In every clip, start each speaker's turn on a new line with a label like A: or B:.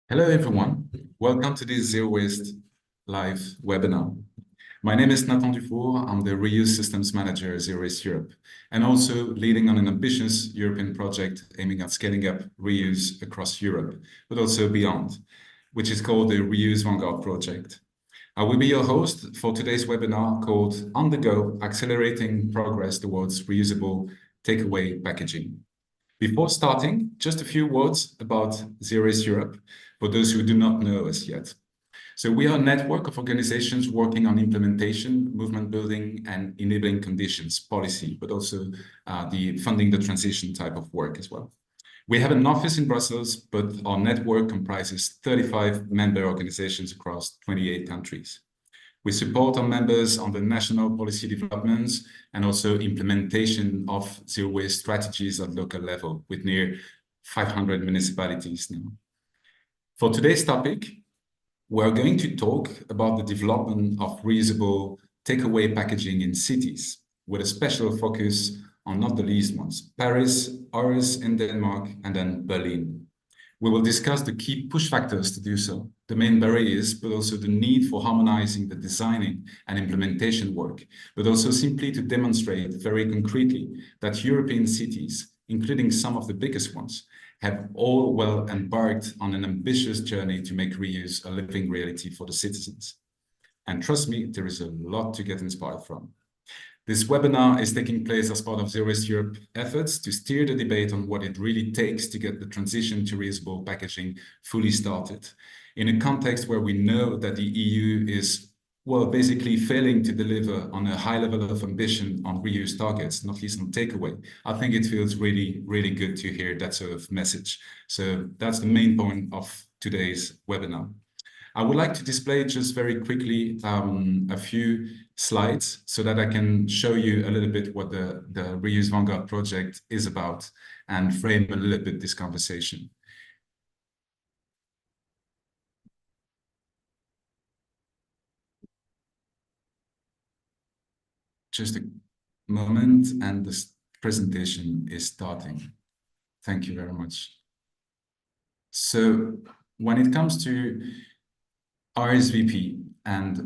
A: Hello, everyone. Welcome to this Zero Waste live webinar. My name is Nathan Dufour. I'm the Reuse Systems Manager at Zero Waste Europe, and also leading on an ambitious European project aiming at scaling up reuse across Europe, but also beyond, which is called the Reuse Vanguard Project. I will be your host for today's webinar called On the Go, Accelerating Progress Towards Reusable Takeaway Packaging. Before starting, just a few words about Zero Waste Europe for those who do not know us yet. So we are a network of organizations working on implementation, movement building, and enabling conditions policy, but also the funding the transition type of work as well. We have an office in Brussels, but our network comprises 35 member organizations across 28 countries. We support our members on the national policy developments and also implementation of zero waste strategies at local level with near 500 municipalities now. For today's topic, we're going to talk about the development of reusable takeaway packaging in cities, with a special focus on not the least ones, Paris, Aarhus in Denmark, and then Berlin. We will discuss the key push factors to do so, the main barriers, but also the need for harmonizing the designing and implementation work, but also simply to demonstrate very concretely that European cities, including some of the biggest ones, have all well embarked on an ambitious journey to make reuse a living reality for the citizens. And trust me, there is a lot to get inspired from. This webinar is taking place as part of Zero Waste Europe efforts to steer the debate on what it really takes to get the transition to reusable packaging fully started, in a context where we know that the EU is, well, basically failing to deliver on a high level of ambition on reuse targets, not least on takeaway. I think it feels really, really good to hear that sort of message. So that's the main point of today's webinar. I would like to display just very quickly a few slides so that I can show you a little bit what the Reuse Vanguard project is about and frame a little bit this conversation. Just a moment, and this presentation is starting. Thank you very much. So when it comes to RSVP and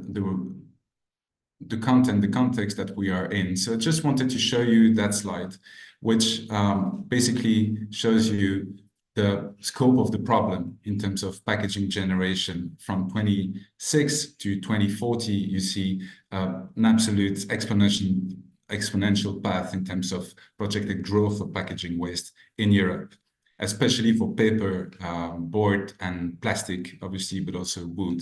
A: the content, the context that we are in. So I just wanted to show you that slide, which basically shows you the scope of the problem in terms of packaging generation from 26 to 2040. You see an absolute exponential path in terms of projected growth of packaging waste in Europe, especially for paper, board, and plastic, obviously, but also wood.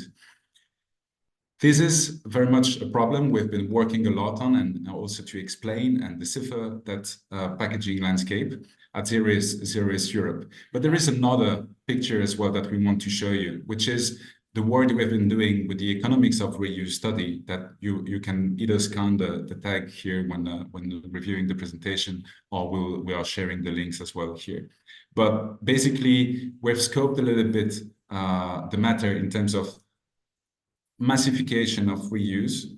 A: This is very much a problem we've been working a lot on, and also to explain and decipher that packaging landscape at Zero Waste Europe. But there is another picture as well that we want to show you, which is the work we've been doing with the economics of reuse study that you can either scan the tag here when reviewing the presentation, or we are sharing the links as well here. But basically, we've scoped a little bit the matter in terms of massification of reuse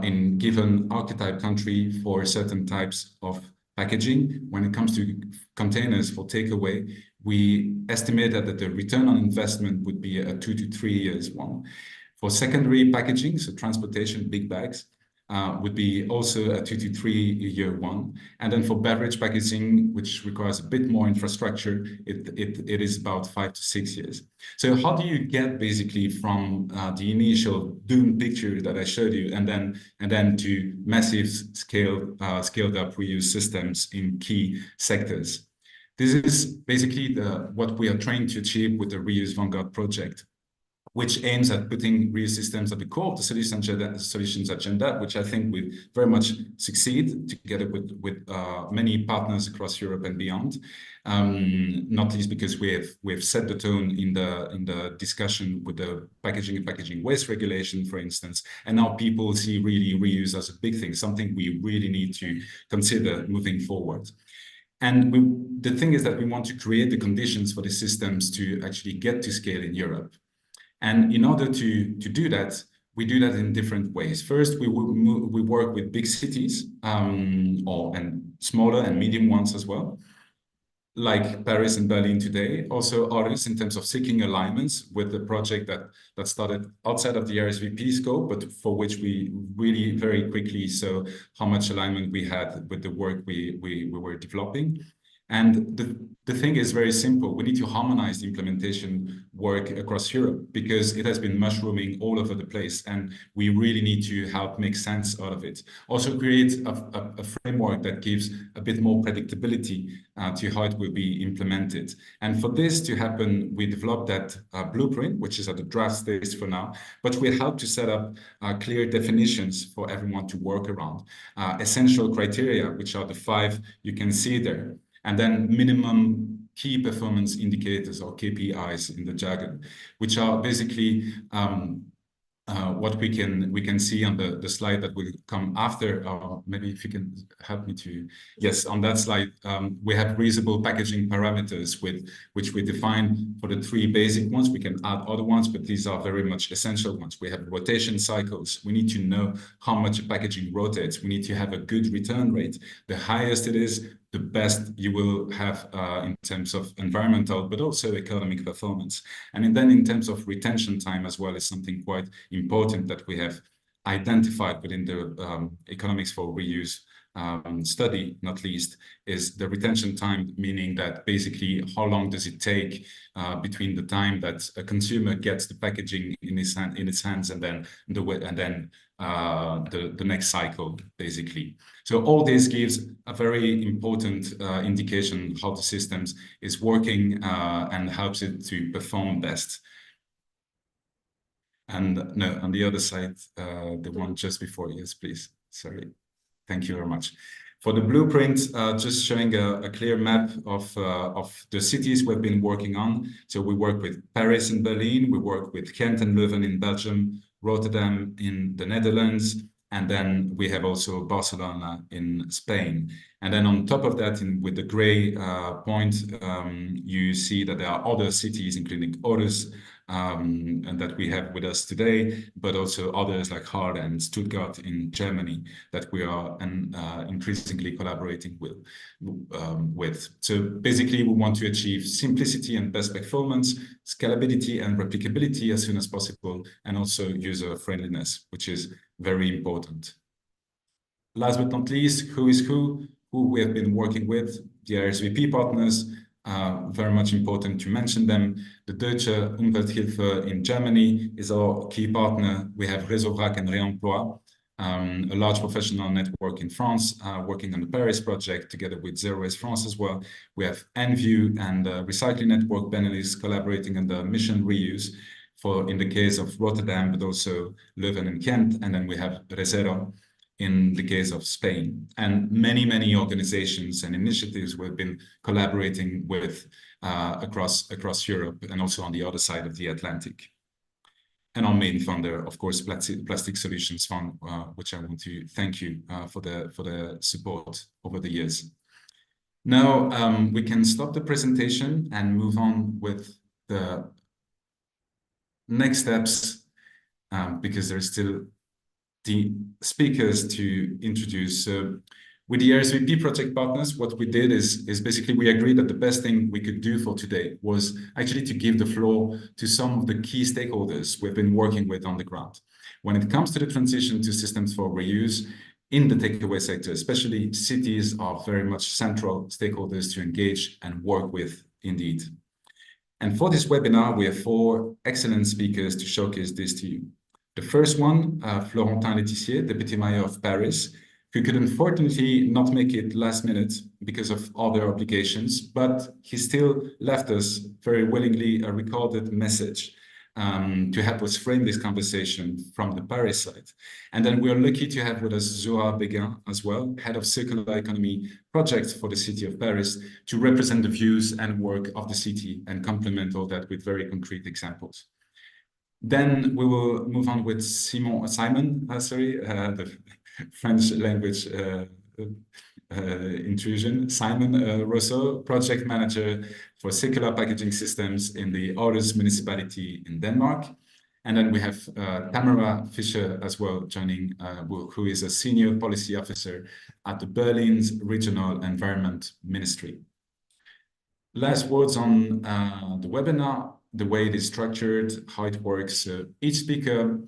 A: in given archetype country for certain types of packaging. When it comes to containers for takeaway, we estimated that the return on investment would be a 2 to 3 years one. For secondary packaging, so transportation, big bags, would be also a 2 to 3 year one. And then for beverage packaging, which requires a bit more infrastructure, it is about 5 to 6 years. So how do you get basically from the initial doom picture that I showed you and then to massive scaled up reuse systems in key sectors? This is basically what we are trying to achieve with the Reuse Vanguard project, which aims at putting reuse systems at the core of the solutions agenda, which I think will very much succeed together with many partners across Europe and beyond. Not least because we have set the tone in the discussion with the packaging and packaging waste regulation, for instance, and now people see really reuse as a big thing, something we really need to consider moving forward. And the thing is that we want to create the conditions for the systems to actually get to scale in Europe. And in order to do that, we do that in different ways. First, we work with big cities and smaller and medium ones as well. like Paris and Berlin today, also others in terms of seeking alignments with the project that started outside of the RSVP scope, but for which we really very quickly saw how much alignment we had with the work we were developing. And the thing is very simple. We need to harmonize the implementation work across Europe because it has been mushrooming all over the place, and we really need to help make sense out of it. Also create a framework that gives a bit more predictability to how it will be implemented. And for this to happen, we developed that blueprint, which is at the draft stage for now, but we help to set up clear definitions for everyone to work around. Essential criteria, which are the 5 you can see there. And then minimum key performance indicators, or KPIs in the jargon, which are basically what we can see on the slide that will come after. Maybe if you can help me to, yes, on that slide, we have reusable packaging parameters which we define for the 3 basic ones. We can add other ones, but these are very much essential ones. We have rotation cycles. We need to know how much a packaging rotates. We need to have a good return rate. The highest it is, the best you will have in terms of environmental, but also economic performance. And then in terms of retention time as well is something quite important that we have identified within the economics for reuse study, not least, is the retention time, meaning that basically how long does it take between the time that a consumer gets the packaging in its hands and then the next cycle, basically. So all this gives a very important indication how the systems is working and helps it to perform best. And no, on the other side, the one just before, yes, please. Sorry. Thank you very much. For the blueprint, just showing a clear map of the cities we've been working on. So we work with Paris and Berlin, we work with Ghent and Leuven in Belgium, Rotterdam in the Netherlands, and then we have also Barcelona in Spain. And then on top of that, with the gray point, you see that there are other cities, including others, and that we have with us today, but also others like Halle and Stuttgart in Germany that we are increasingly collaborating with. So basically, we want to achieve simplicity and best performance, scalability and replicability as soon as possible, and also user friendliness, which is very important. Last but not least, who we have been working with, the RSVP partners. Very much important to mention them. The Deutsche Umwelthilfe in Germany is our key partner. We have Réseau Vrac and Réemploi, a large professional network in France, working on the Paris project together with Zero Waste France as well. We have Enview and Recycling Network Benelux collaborating on the mission reuse in the case of Rotterdam, but also Leuven and Ghent. And then we have Resero in the case of Spain, and many organizations and initiatives we've been collaborating with across Europe and also on the other side of the Atlantic. And our main funder, of course, Plastic Solutions Fund, which I want to thank you for the support over the years. Now we can stop the presentation and move on with the next steps because there's still the speakers to introduce. With the RSVP project partners, what we did is basically we agreed that the best thing we could do for today was actually to give the floor to some of the key stakeholders we've been working with on the ground. When it comes to the transition to systems for reuse in the takeaway sector, especially cities are very much central stakeholders to engage and work with indeed. And for this webinar, we have 4 excellent speakers to showcase this to you. The first one, Florentin Letizier, Deputy Mayor of Paris, who could unfortunately not make it last minute because of other obligations, but he still left us very willingly a recorded message to help us frame this conversation from the Paris side. And then we're lucky to have with us Zoa Beguin as well, Head of Circular Economy Projects for the City of Paris, to represent the views and work of the city and complement all that with very concrete examples. Then we will move on with Simon, the French language intrusion. Simon Rousseau, Project Manager for Circular Packaging Systems in the Aarhus Municipality in Denmark. And then we have Tamara Fischer as well joining, who is a Senior Policy Officer at the Berlin's Regional Environment Ministry. Last words on the webinar, the way it is structured, how it works. Each speaker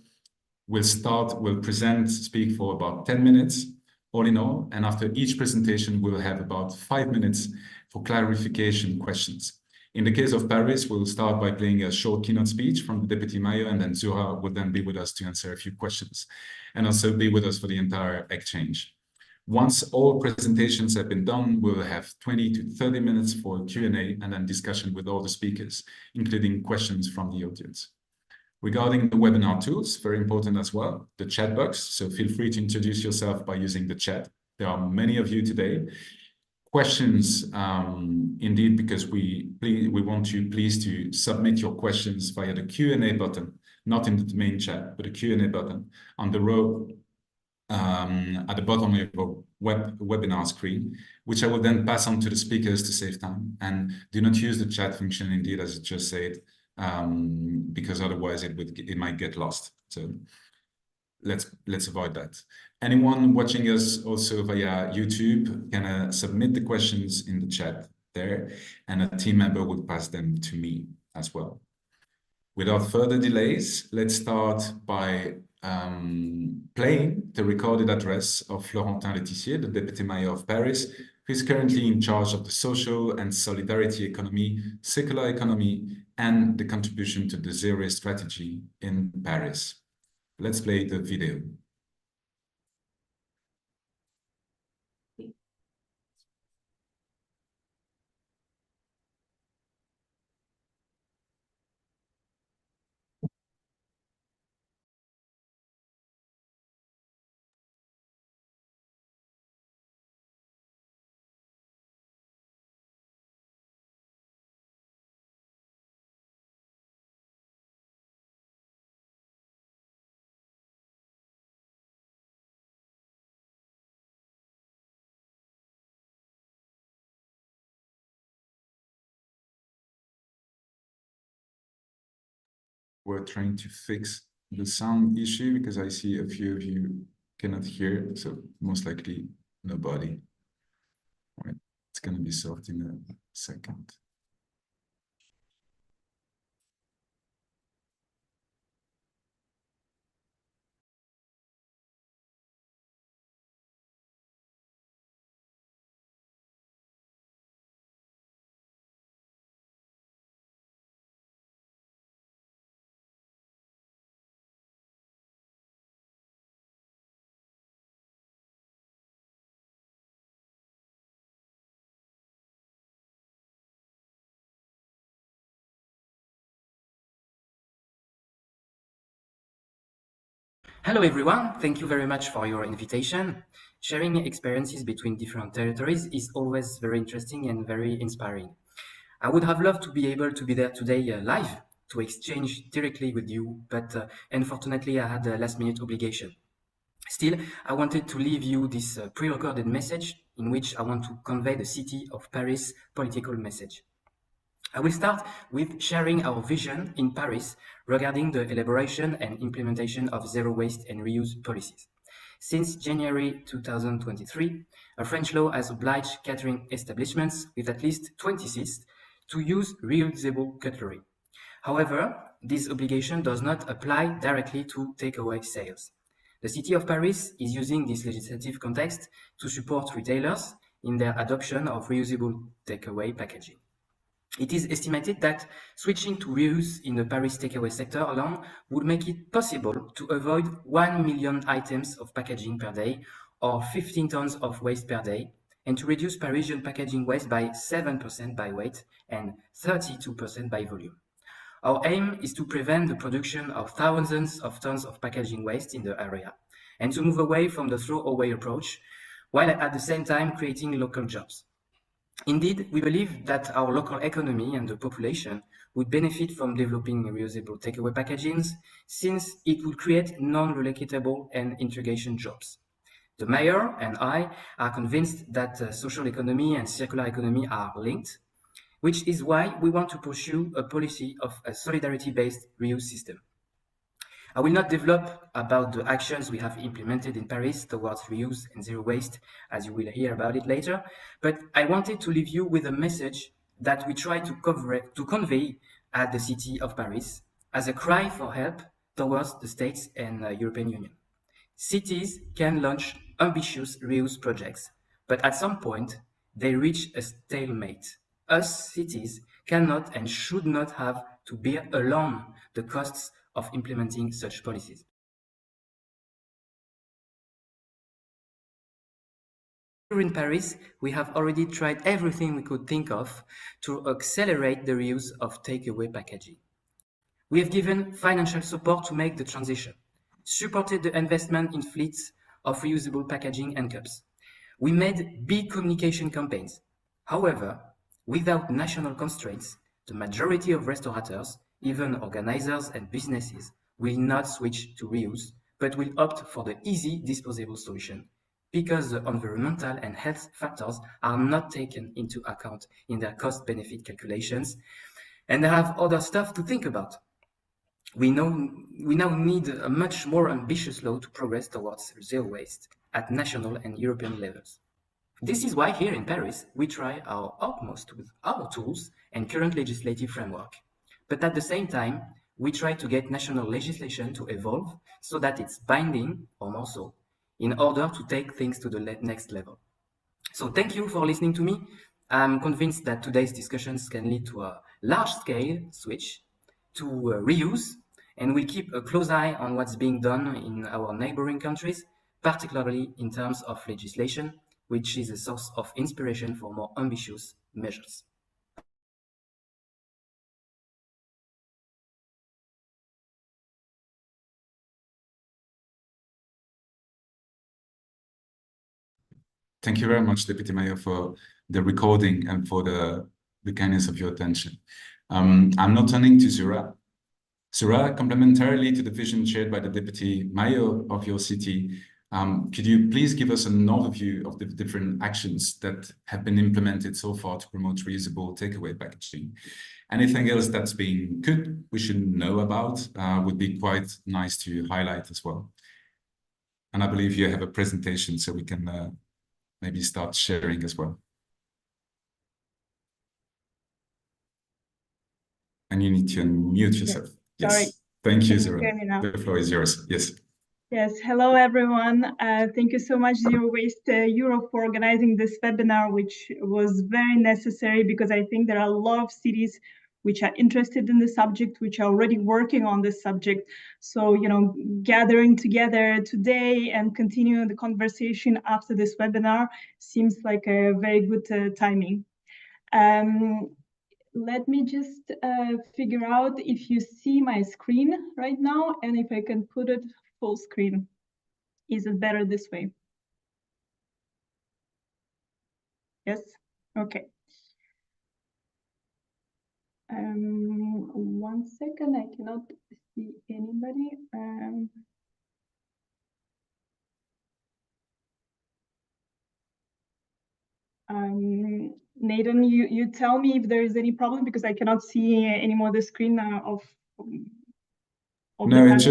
A: will present, speak for about 10 minutes, all in all. And after each presentation, we'll have about 5 minutes for clarification questions. In the case of Paris, we'll start by playing a short keynote speech from the Deputy Mayor, and then Zura will then be with us to answer a few questions and also be with us for the entire exchange. Once all presentations have been done, we'll have 20 to 30 minutes for Q&A and then discussion with all the speakers, including questions from the audience. Regarding the webinar tools, very important as well, the chat box. So feel free to introduce yourself by using the chat. There are many of you today. Questions, indeed, because we want you please to submit your questions via the Q&A button, not in the main chat, but the Q&A button on the row at the bottom of your webinar screen, which I will then pass on to the speakers to save time. And do not use the chat function, indeed, as I just said, because otherwise it might get lost. So let's avoid that. Anyone watching us also via YouTube can submit the questions in the chat there, and a team member will pass them to me as well. Without further delays, let's start by playing the recorded address of Florentin Letizier, the Deputy Mayor of Paris, who is currently in charge of the social and solidarity economy, circular economy, and the contribution to the zero waste strategy in Paris. Let's play the video. We're trying to fix the sound issue because I see a few of you cannot hear, so most likely nobody. Right. It's going to be solved in a second.
B: Hello everyone, thank you very much for your invitation. Sharing experiences between different territories is always very interesting and very inspiring. I would have loved to be able to be there today live to exchange directly with you, but unfortunately I had a last-minute obligation. Still, I wanted to leave you this pre-recorded message in which I want to convey the city of Paris political message. I will start with sharing our vision in Paris regarding the elaboration and implementation of zero waste and reuse policies. Since January 2023, a French law has obliged catering establishments with at least 20 seats to use reusable cutlery. However, this obligation does not apply directly to takeaway sales. The city of Paris is using this legislative context to support retailers in their adoption of reusable takeaway packaging. It is estimated that switching to reuse in the Paris takeaway sector alone would make it possible to avoid 1 million items of packaging per day or 15 tons of waste per day, and to reduce Parisian packaging waste by 7% by weight and 32% by volume. Our aim is to prevent the production of thousands of tons of packaging waste in the area and to move away from the throw-away approach, while at the same time creating local jobs. Indeed, we believe that our local economy and the population would benefit from developing reusable takeaway packagings, since it would create non-relocatable and integration jobs. The mayor and I are convinced that social economy and circular economy are linked, which is why we want to pursue a policy of a solidarity-based reuse system. I will not develop about the actions we have implemented in Paris towards reuse and zero waste, as you will hear about it later, but I wanted to leave you with a message that we try to convey at the city of Paris as a cry for help towards the states and European Union. Cities can launch ambitious reuse projects, but at some point they reach a stalemate. Us cities cannot and should not have to bear alone the costs of implementing such policies. Here in Paris, we have already tried everything we could think of to accelerate the reuse of takeaway packaging. We have given financial support to make the transition, supported the investment in fleets of reusable packaging and cups. We made big communication campaigns. However, without national constraints, the majority of restaurateurs, even organizers and businesses, will not switch to reuse, but will opt for the easy disposable solution because the environmental and health factors are not taken into account in their cost-benefit calculations, and they have other stuff to think about. We now need a much more ambitious law to progress towards zero waste at national and European levels. This is why here in Paris, we try our utmost with our tools and current legislative framework. But at the same time, we try to get national legislation to evolve so that it's binding, or more so, in order to take things to the next level. So thank you for listening to me. I'm convinced that today's discussions can lead to a large-scale switch to reuse, and we'll keep a close eye on what's being done in our neighboring countries, particularly in terms of legislation, which is a source of inspiration for more ambitious measures.
A: Thank you very much, Deputy Mayor, for the recording and for the kindness of your attention. I'm now turning to Zura. Zura, complementarily to the vision shared by the Deputy Mayor of your city, could you please give us an overview of the different actions that have been implemented so far to promote reusable takeaway packaging? Anything else that's being we should know about would be quite nice to highlight as well. And I believe you have a presentation, so we can maybe start sharing as well. And you need to unmute yourself.
C: Yes. Sorry.
A: Thank you, Zura. The floor is yours. Yes.
C: Yes. Hello, everyone. Thank you so much, Zero Waste Europe, for organizing this webinar, which was very necessary because I think there are a lot of cities which are interested in the subject, which are already working on this subject. So, gathering together today and continuing the conversation after this webinar seems like a very good timing. Let me just figure out if you see my screen right now and if I can put it full screen. Is it better this way? Yes? Okay. 1 second, I cannot see anybody. Nathan, you tell me if there is any problem because I cannot see anymore the screen of
A: no, it's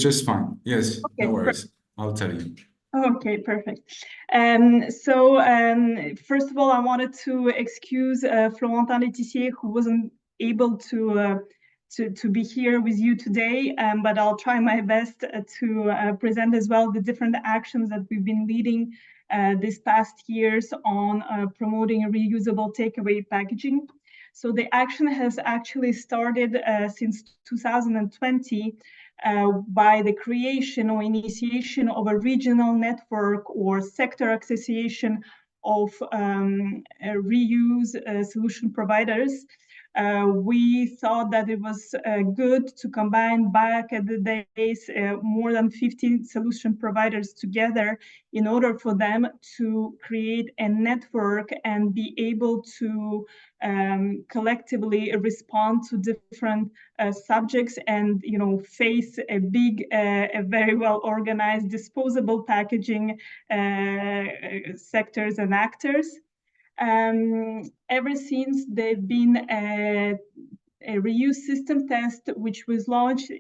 A: just fine. Yes, okay, no worries.
C: Perfect.
A: I'll tell you.
C: Okay, perfect. First of all, I wanted to excuse Florentin Letizier, who wasn't able to be here with you today, but I'll try my best to present as well the different actions that we've been leading these past years on promoting reusable takeaway packaging. So the action has actually started since 2020 by the creation or initiation of a regional network or sector association of reuse solution providers. We thought that it was good to combine back at the days more than 15 solution providers together in order for them to create a network and be able to collectively respond to different subjects and face a big, a very well organized disposable packaging sectors and actors. Ever since they've been a reuse system test, which was launched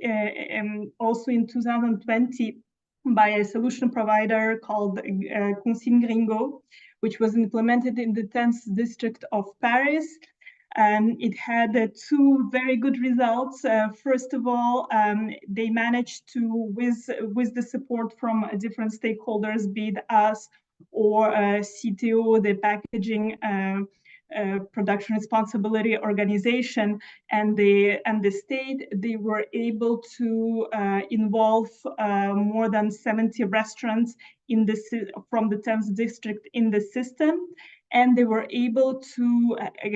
C: also in 2020 by a solution provider called Consigne Gringo, which was implemented in the 10th district of Paris. It had two very good results. First of all, they managed to, with the support from different stakeholders, be it us or CTO, the packaging production responsibility organization, and the state, they were able to involve more than 70 restaurants from the 10th district in the system, and they were able to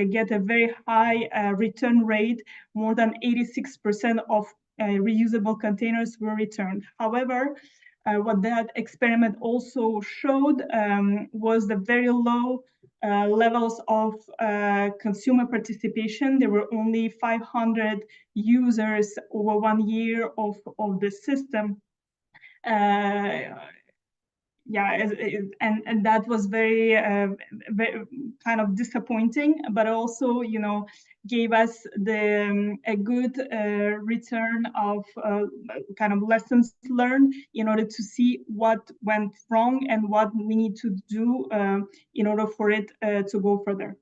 C: get a very high return rate. More than 86% of reusable containers were returned. However, what that experiment also showed was the very low levels of consumer participation. There were only 500 users over 1 year of the system. And that was very kind of disappointing, but also, gave us a good return of kind of lessons learned in order to see what went wrong and what we need to do in order for it to go further.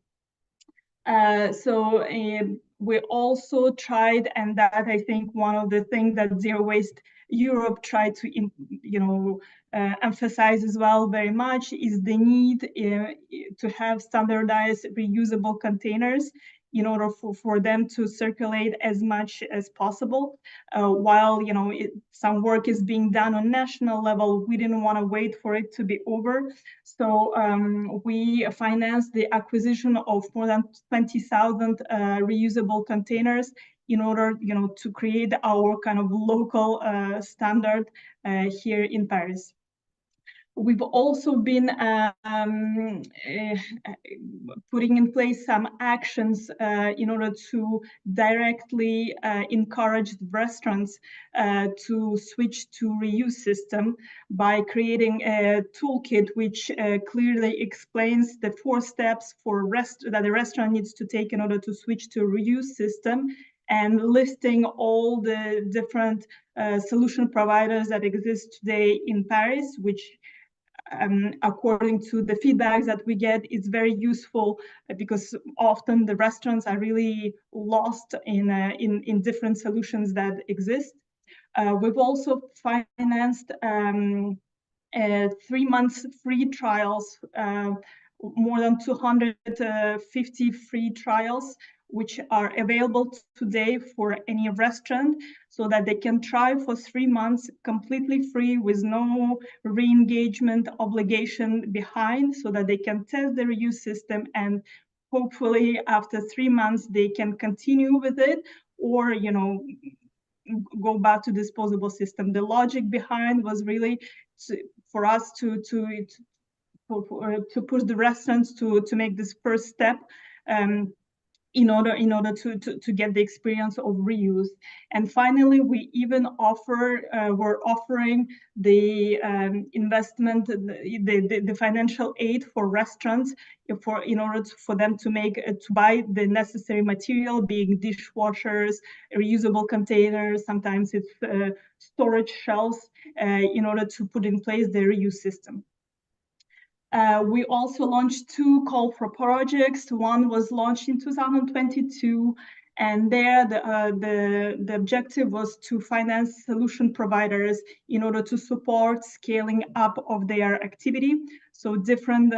C: So we also tried, and that I think one of the things that Zero Waste Europe tried to, emphasize as well very much is the need to have standardized reusable containers in order for them to circulate as much as possible. While some work is being done on national level, we didn't want to wait for it to be over. So we financed the acquisition of more than 20,000 reusable containers in order, to create our kind of local standard here in Paris. We've also been putting in place some actions in order to directly encourage restaurants to switch to reuse system by creating a toolkit which clearly explains the 4 steps that the restaurant needs to take in order to switch to a reuse system, and listing all the different solution providers that exist today in Paris, which according to the feedbacks that we get, is very useful because often the restaurants are really lost in different solutions that exist. We've also financed 3 months free trials, more than 250 free trials, which are available today for any restaurant, so that they can try for 3 months completely free with no re-engagement obligation behind, so that they can test the reuse system, and hopefully after 3 months they can continue with it, or go back to disposable system. The logic behind was really for us to push the restaurants to make this first step, in order to get the experience of reuse. And finally, we even we're offering the investment, the financial aid for restaurants in order for them to buy the necessary material, being dishwashers, reusable containers, sometimes it's storage shelves, in order to put in place the reuse system. We also launched 2 call for projects. One was launched in 2022, and there the objective was to finance solution providers in order to support scaling up of their activity. So different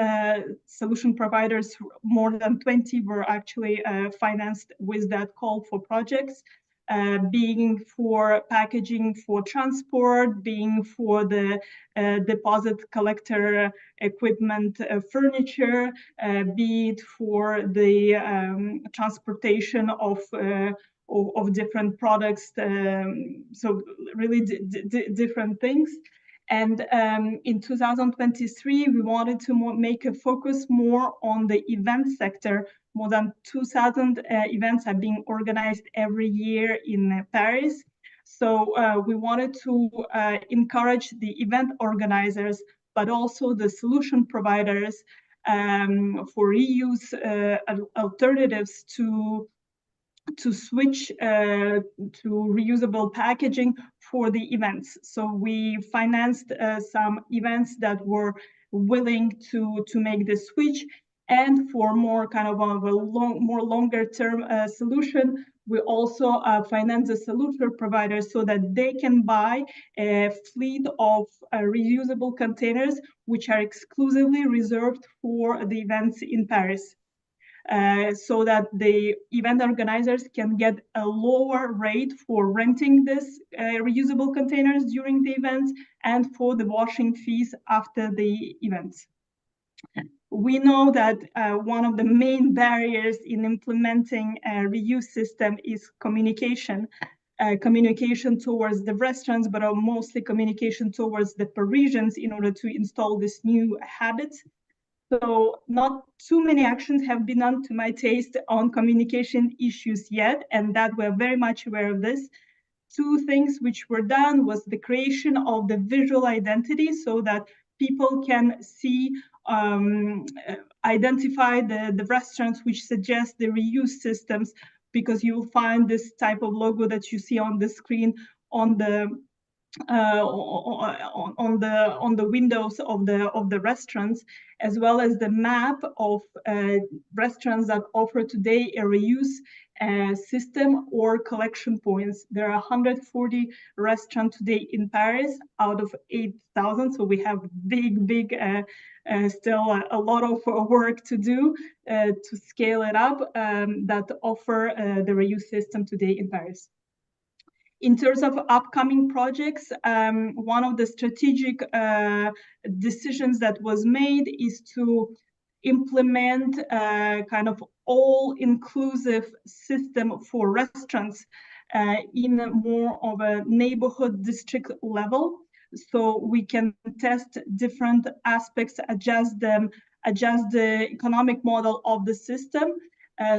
C: solution providers, more than 20, were actually financed with that call for projects. Being for packaging for transport, being for the deposit collector equipment, furniture, be it for the transportation of different products. So really different things. And in 2023, we wanted to make a focus more on the event sector. More than 2,000 events are being organized every year in Paris. So we wanted to encourage the event organizers, but also the solution providers for reuse alternatives to switch to reusable packaging for the events. So we financed some events that were willing to make the switch. And for more kind of more longer term solution, we also finance the solution providers so that they can buy a fleet of reusable containers, which are exclusively reserved for the events in Paris. So that the event organizers can get a lower rate for renting this reusable containers during the events and for the washing fees after the events. We know that one of the main barriers in implementing a reuse system is communication. Communication towards the restaurants, but mostly communication towards the Parisians in order to install this new habits. So not too many actions have been done to my taste on communication issues yet, and that we're very much aware of this. Two things which were done was the creation of the visual identity so that people can see, identify the restaurants which suggest the reuse systems, because you will find this type of logo that you see on the screen on the on the windows of the restaurants, as well as the map of restaurants that offer today a reuse system or collection points. There are 140 restaurants today in Paris out of 8,000, so we have big still a lot of work to do to scale it up, that offer the reuse system today in Paris. In terms of upcoming projects, one of the strategic decisions that was made is to implement a kind of all-inclusive system for restaurants in more of a neighborhood district level. So we can test different aspects, adjust them, adjust the economic model of the system.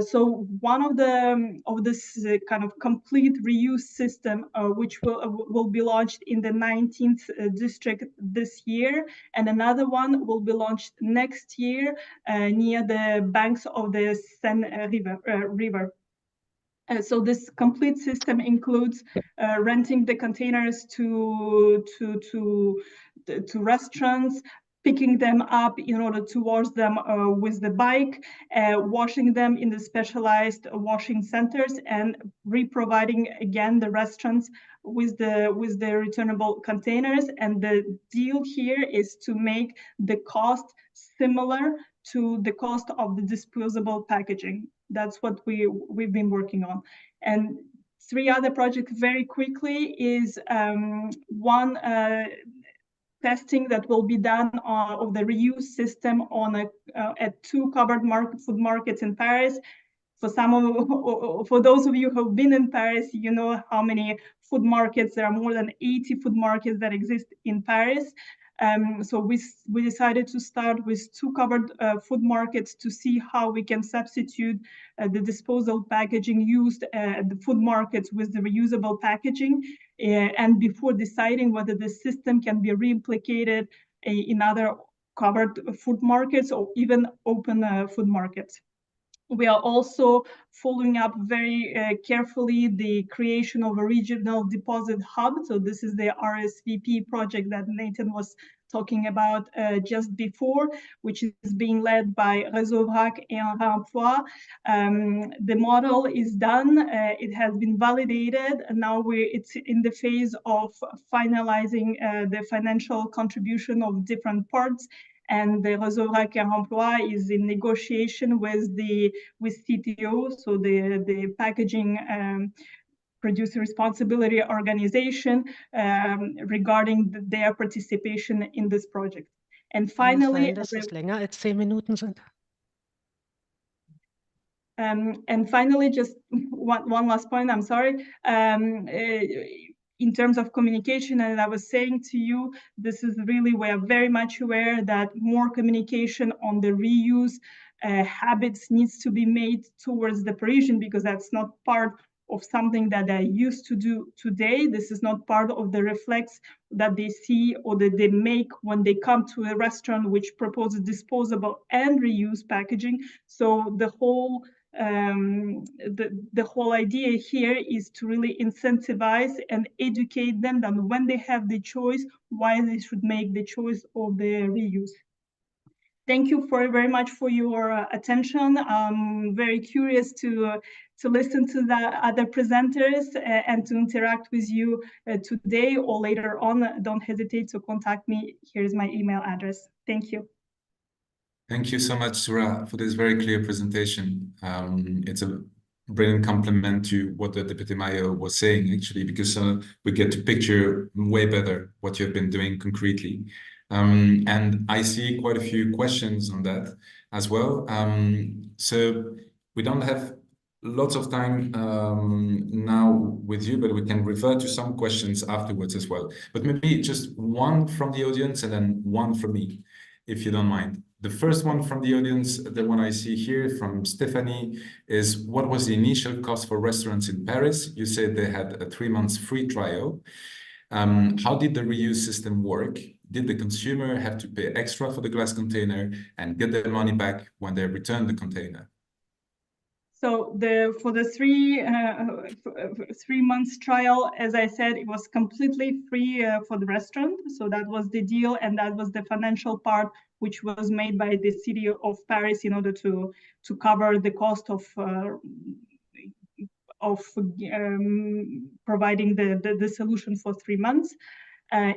C: So one of this kind of complete reuse system, which will be launched in the 19th district this year, and another one will be launched next year near the banks of the Seine river. So this complete system includes renting the containers to restaurants, picking them up in order to wash them with the bike, washing them in the specialized washing centers, and reproviding again the restaurants with the returnable containers. And the deal here is to make the cost similar to the cost of the disposable packaging. That's what we've been working on. And three other projects very quickly is one testing that will be done of the reuse system on at two covered food markets in Paris. For those of you who have been in Paris, you know how many food markets. There are more than 80 food markets that exist in Paris. So we decided to start with two covered food markets to see how we can substitute the disposal packaging used at the food markets with the reusable packaging, and before deciding whether the system can be replicated in other covered food markets or even open food markets. We are also following up very carefully the creation of a regional deposit hub. So this is the RSVP project that Nathan was talking about just before, which is being led by Réseau Vrac and Remploi. The model is done. It has been validated. And now it's in the phase of finalizing the financial contribution of different parts. And the Réseau Vrac and Remploi is in negotiation with CTO, so the packaging producer responsibility organization, regarding their participation in this project. And finally,
D: Kann es sein, dass es länger als 10 Minuten sind?
C: And finally, just one last point, I'm sorry. In terms of communication, and I was saying to you, this is really, we're very much aware that more communication on the reuse habits needs to be made towards the Parisian, because that's not part of something that I used to do today. This is not part of the reflex that they see or that they make when they come to a restaurant which proposes disposable and reuse packaging. So the whole the whole idea here is to really incentivize and educate them that when they have the choice, why they should make the choice of the reuse. Thank you very much for your attention. I'm very curious to listen to the other presenters and to interact with you today or later on. Don't hesitate to contact me. Here's my email address. Thank you.
A: Thank you so much, Surah, for this very clear presentation. It's a brilliant compliment to what the Deputy Mayor was saying, actually, because we get to picture way better what you've been doing concretely. And I see quite a few questions on that as well. So we don't have lots of time now with you, but we can refer to some questions afterwards as well. But maybe just one from the audience and then one from me, if you don't mind. The first one from the audience, the one I see here from Stephanie, is what was the initial cost for restaurants in Paris? You said they had a 3 months free trial. How did the reuse system work? Did the consumer have to pay extra for the glass container and get their money back when they returned the container?
C: So for the 3 months trial, as I said, it was completely free for the restaurant. So that was the deal, and that was the financial part, which was made by the city of Paris in order to cover the cost of providing the solution for 3 months.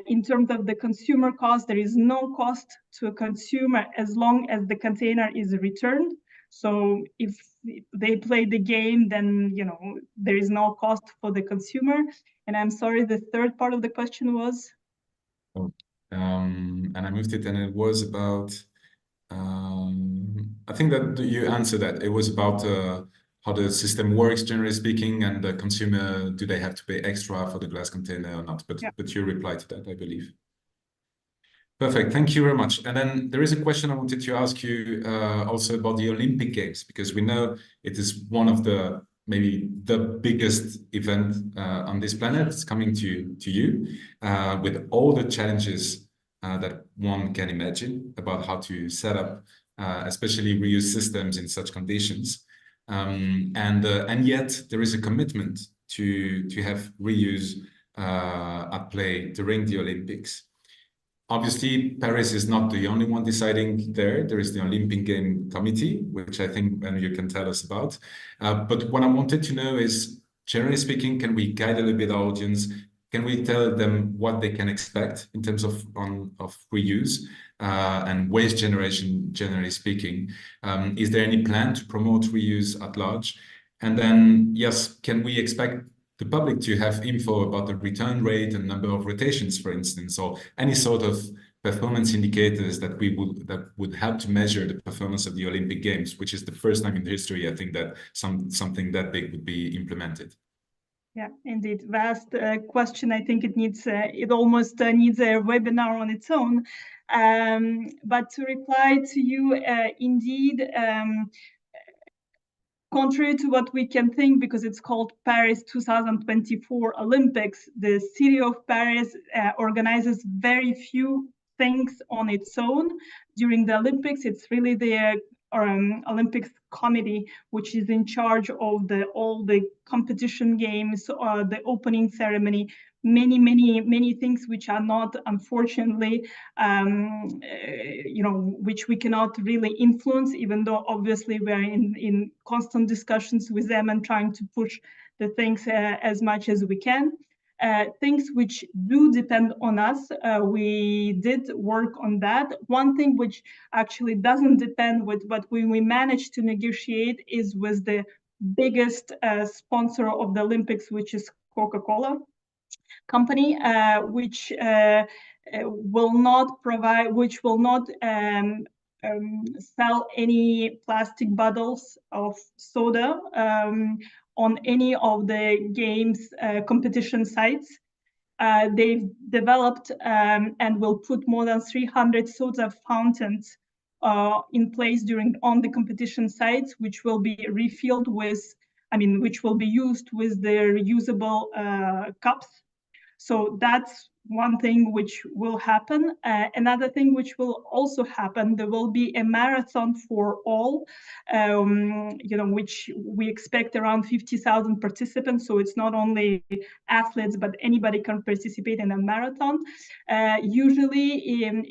C: In terms of the consumer cost, there is no cost to a consumer as long as the container is returned. So if they play the game, then there is no cost for the consumer. And I'm sorry, the third part of the question was?
A: Oh, and I moved it, and it was about, I think that you answered that. It was about how the system works, generally speaking, and the consumer, do they have to pay extra for the glass container or not? But you replied to that, I believe. Perfect. Thank you very much. And then there is a question I wanted to ask you also about the Olympic Games, because we know it is one of maybe the biggest event on this planet. It's coming to you with all the challenges that one can imagine about how to set up, especially reuse systems in such conditions. And yet there is a commitment to have reuse at play during the Olympics. Obviously, Paris is not the only one deciding there. There is the Olympic Game Committee, which I think you can tell us about. But what I wanted to know is, generally speaking, can we guide a little bit our audience? Can we tell them what they can expect in terms of reuse and waste generation, generally speaking? Is there any plan to promote reuse at large? And then, yes, can we expect the public to have info about the return rate and number of rotations, for instance, or any sort of performance indicators that would help to measure the performance of the Olympic Games, which is the first time in history, I think, that something that big would be implemented.
C: Yeah, indeed, vast question. I think it almost needs a webinar on its own. But to reply to you, indeed. Contrary to what we can think, because it's called Paris 2024 Olympics, the city of Paris organizes very few things on its own. During the Olympics, it's really the Olympics committee which is in charge of all the competition games, the opening ceremony, many things which are not, unfortunately, which we cannot really influence, even though obviously we're in constant discussions with them and trying to push the things as much as we can. Things which do depend on us, we did work on that. One thing which actually doesn't depend with what we managed to negotiate is with the biggest sponsor of the Olympics, which is Coca-Cola company, which will not sell any plastic bottles of soda on any of the games competition sites. They've developed and will put more than 300 soda fountains in place on the competition sites, which will be refilled which will be used with the reusable cups. So that's one thing which will happen. Another thing which will also happen, there will be a marathon for all, which we expect around 50,000 participants. So it's not only athletes, but anybody can participate in a marathon. Usually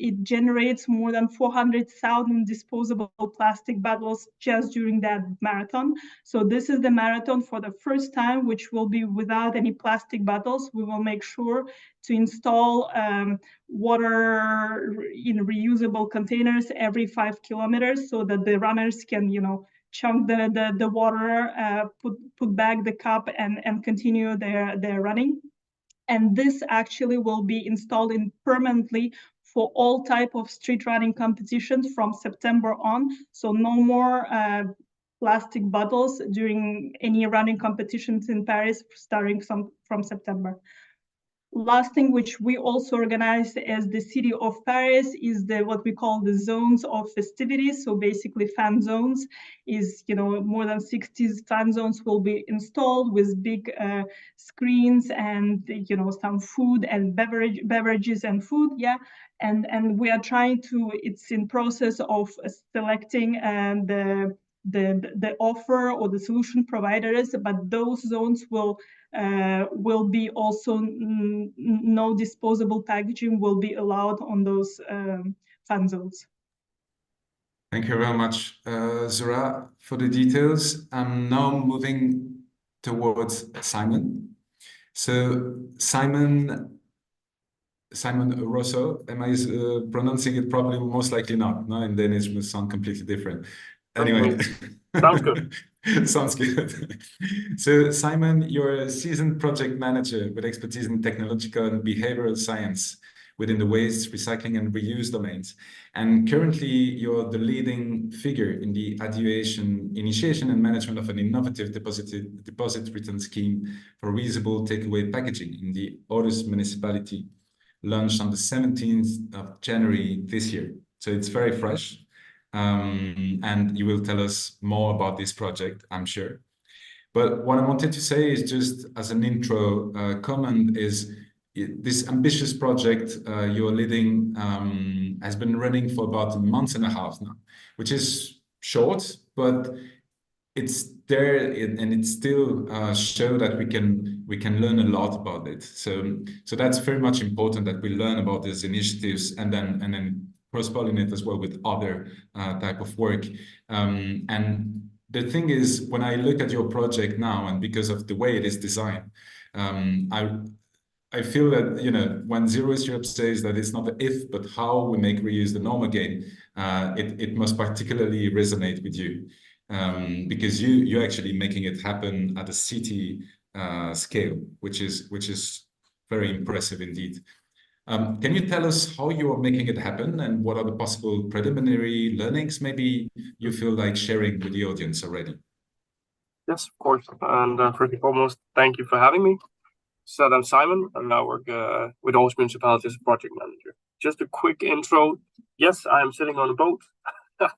C: it generates more than 400,000 disposable plastic bottles just during that marathon. So this is the marathon for the first time, which will be without any plastic bottles. We will make sure to install water in reusable containers every 5 kilometers so that the runners can, chunk the water, put back the cup and continue their running. And this actually will be installed in permanently for all type of street running competitions from September on. So no more plastic bottles during any running competitions in Paris starting from September. Last thing which we also organize as the city of Paris is what we call the zones of festivities. So basically fan zones is, more than 60 fan zones will be installed with big screens and, some food and beverages and food. Yeah. And we are trying to, it's in process of selecting the offer or the solution providers, but those zones will be also no disposable packaging will be allowed on those fan zones.
A: Thank you very much, Zura, for the details. I'm now moving towards Simon. So Simon Rosso, am I pronouncing it properly? Most likely not. No, in Danish it will sound completely different. Anyway,
E: sounds good.
A: Sounds good. So Simon, you're a seasoned project manager with expertise in technological and behavioral science within the waste, recycling, and reuse domains. And currently, you're the leading figure in the initiation and management of an innovative deposit return scheme for reusable takeaway packaging in the Aarhus municipality, launched on the 17th of January this year. So it's very fresh. And you will tell us more about this project, I'm sure. But what I wanted to say is just as an intro comment is this ambitious project you're leading has been running for about a month and a half now, which is short, but it's there and it still show that we can learn a lot about it. So that's very much important that we learn about these initiatives and then cross-pollinate as well with other type of work. And the thing is, when I look at your project now, and because of the way it is designed, I feel that, when Zero Waste Europe says that it's not the if, but how we make reuse the norm again, it must particularly resonate with you. Because you're actually making it happen at a city scale, which is very impressive indeed. Can you tell us how you are making it happen and what are the possible preliminary learnings maybe you feel like sharing with the audience already?
E: Yes, of course. And first and foremost, thank you for having me. So I'm Simon, and I work with Aarhus Municipality as a project manager. Just a quick intro. Yes, I'm sitting on a boat.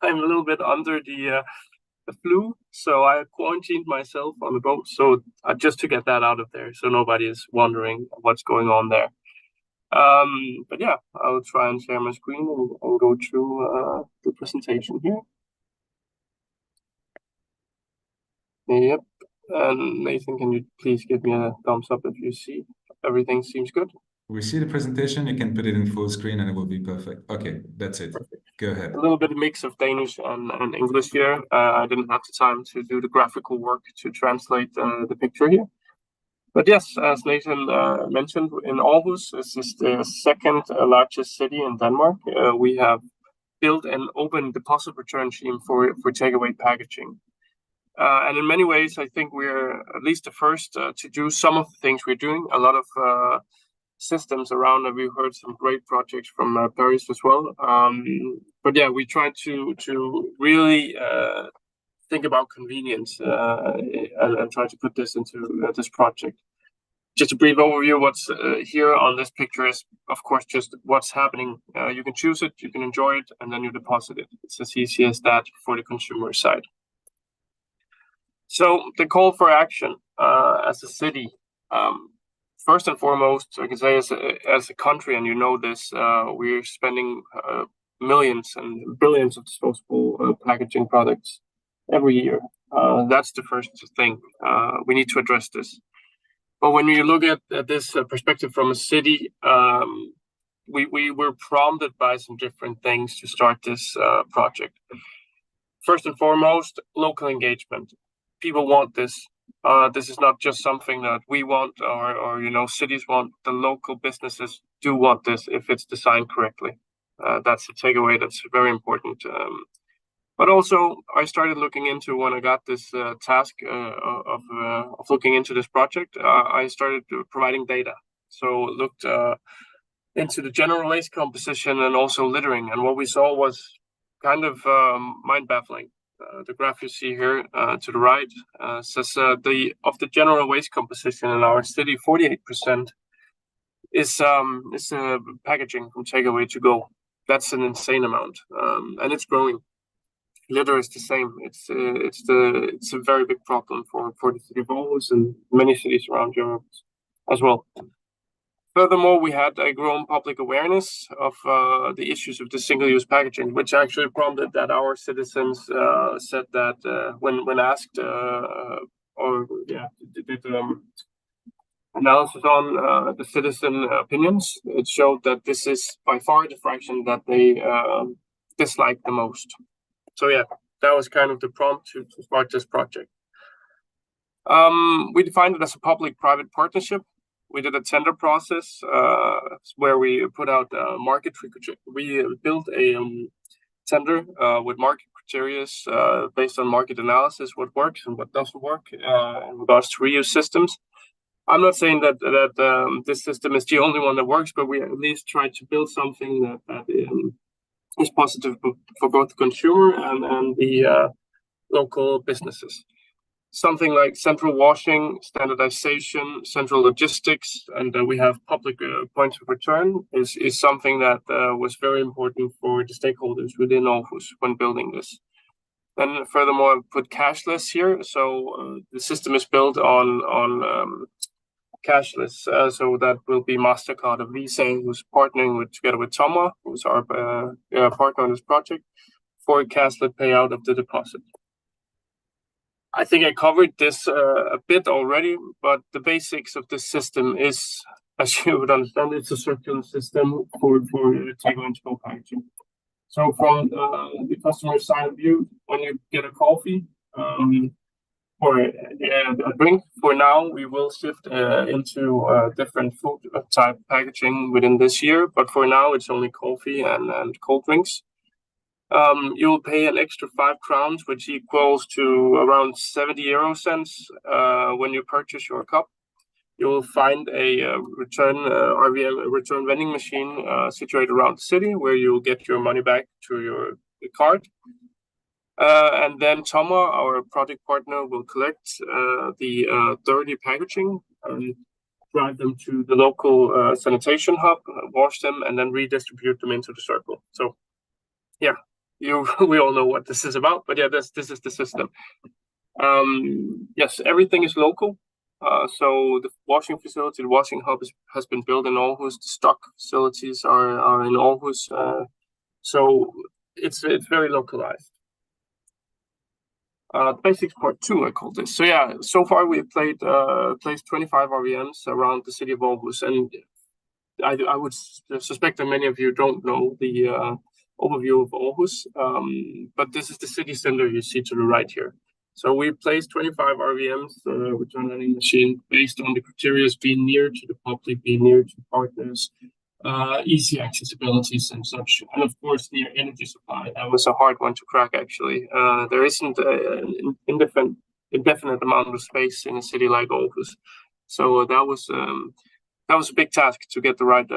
E: I'm a little bit under the flu, so I quarantined myself on the boat. So just to get that out of there, so nobody is wondering what's going on there. But yeah, I'll try and share my screen and go through the presentation here. Yep. And Nathan, can you please give me a thumbs up if you see everything seems good?
A: We see the presentation, you can put it in full screen and it will be perfect. Okay, that's it. Perfect. Go ahead.
E: A little bit of mix of Danish and English here. I didn't have the time to do the graphical work to translate the picture here. But yes, as Nathan mentioned, in Aarhus, this is the second largest city in Denmark. We have built an open deposit return scheme for takeaway packaging. And in many ways, I think we're at least the first to do some of the things we're doing. A lot of systems around, and we've heard some great projects from Paris as well. But yeah, we try to really think about convenience and try to put this into this project. Just a brief overview. What's here on this picture is, of course, just what's happening. You can choose it, you can enjoy it, and then you deposit it. It's as easy as that for the consumer side. So the call for action as a city. first and foremost, I can say as a country, and you know this, we're spending millions and billions of disposable packaging products every year. That's the first thing. We need to address this. But when you look at this perspective from a city, we were prompted by some different things to start this project. First and foremost, local engagement. People want this. This is not just something that we want or cities want. The local businesses do want this if it's designed correctly. That's a takeaway that's very important. But also, I started looking into when I got this task of looking into this project. I started providing data. So looked into the general waste composition and also littering. And what we saw was kind of mind-baffling. The graph you see here to the right says of the general waste composition in our city, 48% is packaging from takeaway to go. That's an insane amount, and it's growing. Litter is the same. It's a very big problem for the city of Aarhus and many cities around Europe as well. Furthermore, we had a growing public awareness of the issues of the single-use packaging, which actually prompted that our citizens said that when asked did analysis on the citizen opinions, it showed that this is by far the fraction that they dislike the most. So yeah, that was kind of the prompt to start this project. We defined it as a public-private partnership. We did a tender process where we put out market. We built a tender with market criteria based on market analysis, what works and what doesn't work in regards to reuse systems. I'm not saying that this system is the only one that works, but we at least tried to build something that is positive for both the consumer and the local businesses. Something like central washing, standardization, central logistics, and we have public points of return is something that was very important for the stakeholders within Aarhus when building this. And furthermore, I put cashless here. So the system is built on cashless. So that will be MasterCard of Visa, who's partnering together with Toma, who's our partner on this project, for a cashless payout of the deposit. I think I covered this a bit already, but the basics of this system is, as you would understand, it's a circular system for takeaway and to-go packaging. So from the customer side of view, when you get a coffee or a drink, for now we will shift into different food type packaging within this year. But for now, it's only coffee and cold drinks. You'll pay an extra 5 crowns, which equals to around 70 euro cents when you purchase your cup. You will find a return vending machine situated around the city where you'll get your money back to your card. And then Toma, our project partner, will collect the dirty packaging, drive them to the local sanitation hub, wash them, and then redistribute them into the circle. So, yeah, we all know what this is about, but yeah, this is the system. Yes, everything is local. So the washing facility, the washing hub has been built in Aarhus. The stock facilities are in Aarhus. So it's very localized. Basics part 2, I call this. So yeah, so far we've placed 25 RVMs around the city of Aarhus, and I would suspect that many of you don't know the overview of Aarhus, but this is the city center you see to the right here. So we placed 25 RVMs, return vending machine, based on the criteria being near to the public, being near to partners, easy accessibilities and such, and of course near energy supply. That was a hard one to crack actually. There isn't an indefinite amount of space in a city like Aarhus, so that was a big task to get the right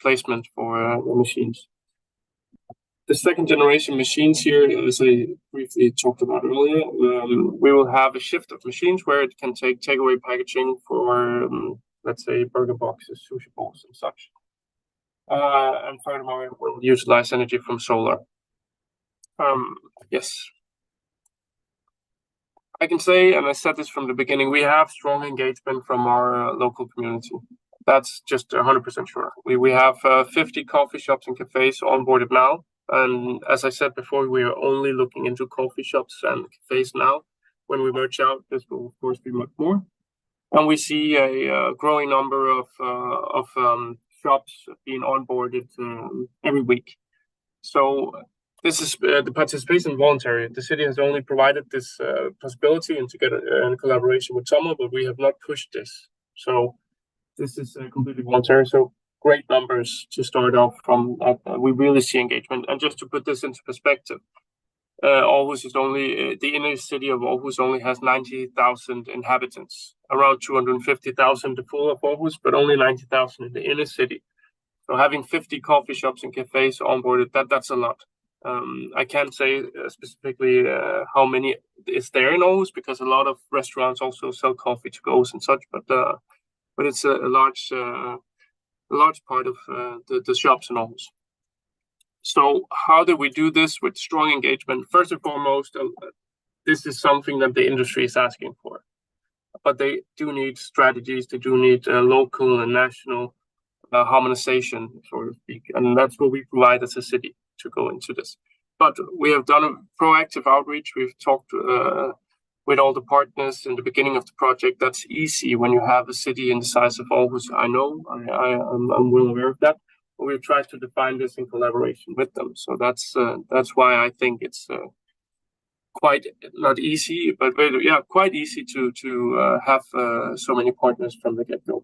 E: placement for the machines. The second generation machines here, as I briefly talked about earlier, we will have a shift of machines where it can take takeaway packaging for, let's say, burger boxes, sushi bowls, and such. And furthermore, it will utilize energy from solar. Yes. I can say, and I said this from the beginning, we have strong engagement from our local community. That's just 100% sure. We have 50 coffee shops and cafes onboarded now. And as I said before, we are only looking into coffee shops and cafes now. When we merge out, this will of course be much more. And we see a growing number of shops being onboarded every week. So this is the participation voluntary. The city has only provided this possibility and to get a collaboration with someone, but we have not pushed this. So this is completely voluntary. So great numbers to start off from. We really see engagement. And just to put this into perspective, Aarhus is only the inner city of Aarhus only has 90,000 inhabitants, around 250,000 the full of Aarhus, but only 90,000 in the inner city. So having 50 coffee shops and cafes onboarded, that's a lot. I can't say specifically how many is there in Aarhus because a lot of restaurants also sell coffee to goes and such, but it's a large part of the shops in Aarhus. So how do we do this with strong engagement? First and foremost, this is something that the industry is asking for, but they do need strategies. They do need local and national harmonization, so to speak, and that's what we provide as a city to go into this. But we have done a proactive outreach. We've talked with all the partners in the beginning of the project. That's easy when you have a city in the size of Aarhus. I know, I'm well aware of that. But we've tried to define this in collaboration with them. So that's why I think it's quite not easy, but yeah, quite easy to have so many partners from the get-go.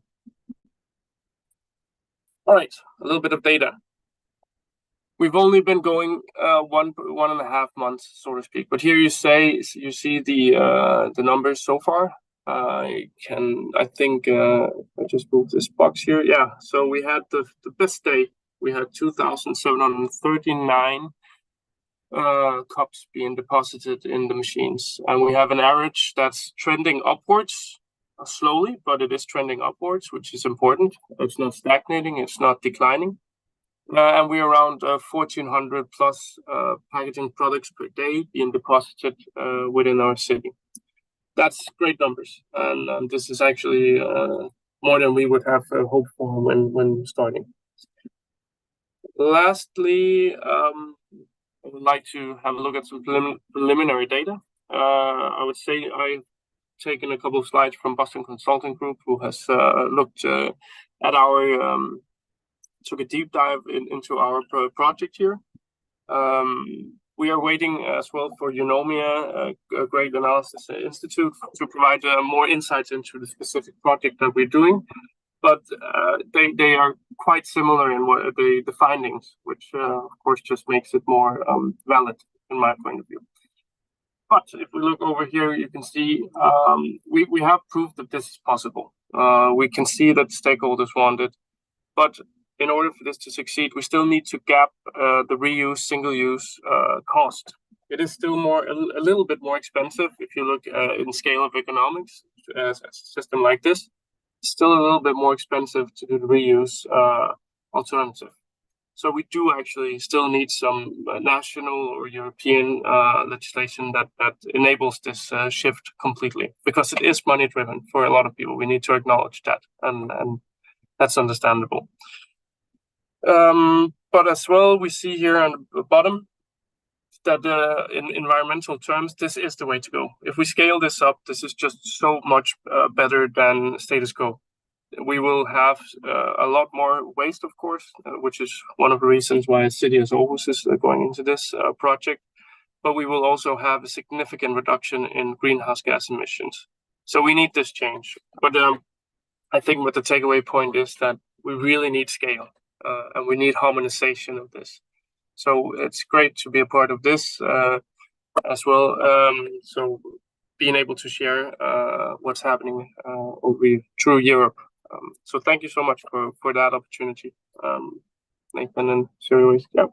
E: All right, a little bit of data. We've only been going 1.5 months, so to speak. But here you see the numbers so far. I think I just moved this box here. Yeah, so we had the best day. We had 2,739 cups being deposited in the machines, and we have an average that's trending upwards slowly, but it is trending upwards, which is important. It's not stagnating. It's not declining. And we're around 1,400 plus packaging products per day being deposited within our city. That's great numbers, and this is actually more than we would have hoped for when starting. Lastly, I would like to have a look at some preliminary data. I would say I've taken a couple of slides from Boston Consulting Group, who has looked at our took a deep dive into our project here. We are waiting as well for Eunomia, a great analysis institute, to provide more insights into the specific project that we're doing. But they are quite similar in what the findings, which of course just makes it more valid in my point of view. But if we look over here, you can see we have proved that this is possible. We can see that stakeholders want it, but in order for this to succeed, we still need to gap the reuse, single-use cost. It is still a little bit more expensive if you look in scale of economics as a system like this. It's still a little bit more expensive to do the reuse alternative. So we do actually still need some national or European legislation that enables this shift completely, because it is money-driven for a lot of people. We need to acknowledge that, and that's understandable. But as well, we see here on the bottom that in environmental terms, this is the way to go. If we scale this up, this is just so much better than status quo. We will have a lot more waste, of course, which is one of the reasons why a city as Aarhus is going into this project. But we will also have a significant reduction in greenhouse gas emissions. So we need this change. But I think what the takeaway point is that we really need scale. And we need harmonization of this. So it's great to be a part of this as well. So being able to share what's happening through Europe. So thank you so much for that opportunity, Nathan and Sirius. Yeah.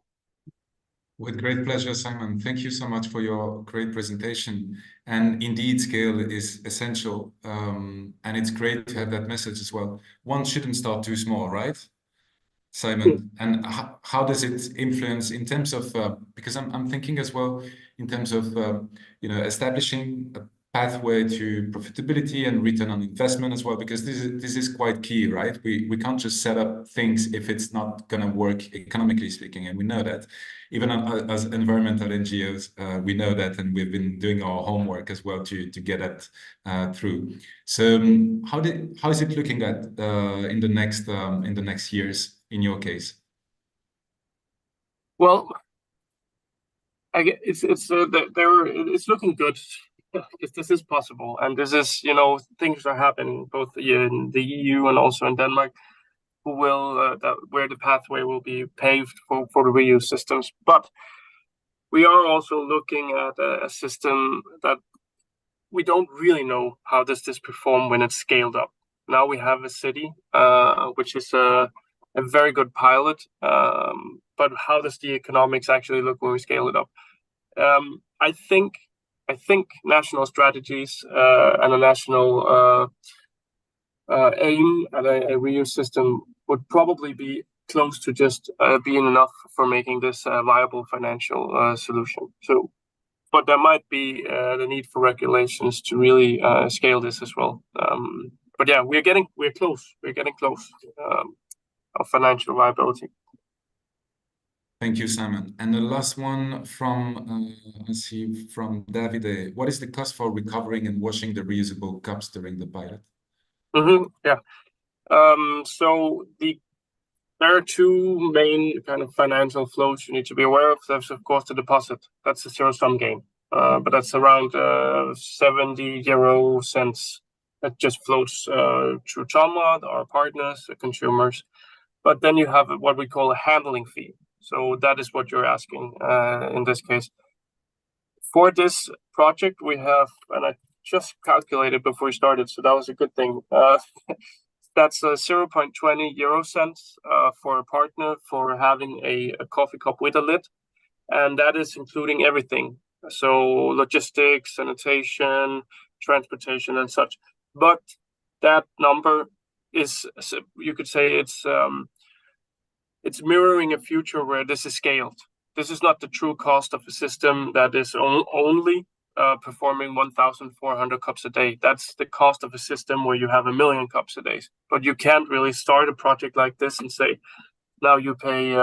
A: With great pleasure, Simon. Thank you so much for your great presentation. And indeed, scale is essential. And it's great to have that message as well. One shouldn't start too small, right? Simon, and how does it influence in terms of, because I'm thinking as well in terms of, establishing a pathway to profitability and return on investment as well, because this is quite key, right? We can't just set up things if it's not going to work economically speaking, and we know that. Even as environmental NGOs, we know that, and we've been doing our homework as well to get that through. So how is it looking at in the next years in your case?
E: Well, it's looking good. If this is possible, and this is, things are happening both in the EU and also in Denmark, where the pathway will be paved for the reuse systems. But we are also looking at a system that we don't really know how does this perform when it's scaled up. Now we have a city, which is a very good pilot, but how does the economics actually look when we scale it up? I think national strategies and a national aim at a reuse system would probably be close to just being enough for making this a viable financial solution. So, but there might be the need for regulations to really scale this as well. But yeah, we're close. We're getting close of financial viability.
A: Thank you, Simon. And the last one from, let's see, from Davide. What is the cost for recovering and washing the reusable cups during the pilot?
E: Yeah. So there are two main kind of financial flows you need to be aware of. There's, of course, the deposit. That's a zero-sum game. But that's around 70 euro cents that just floats through Tomra, our partners, the consumers. But then you have what we call a handling fee. So that is what you're asking in this case. For this project, we have, and I just calculated before we started, so that was a good thing. That's 0.20 euro cents for a partner for having a coffee cup with a lid. And that is including everything. So logistics, sanitation, transportation, and such. But that number is, you could say, it's mirroring a future where this is scaled. This is not the true cost of a system that is only performing 1,400 cups a day. That's the cost of a system where you have 1 million cups a day. But you can't really start a project like this and say, now you pay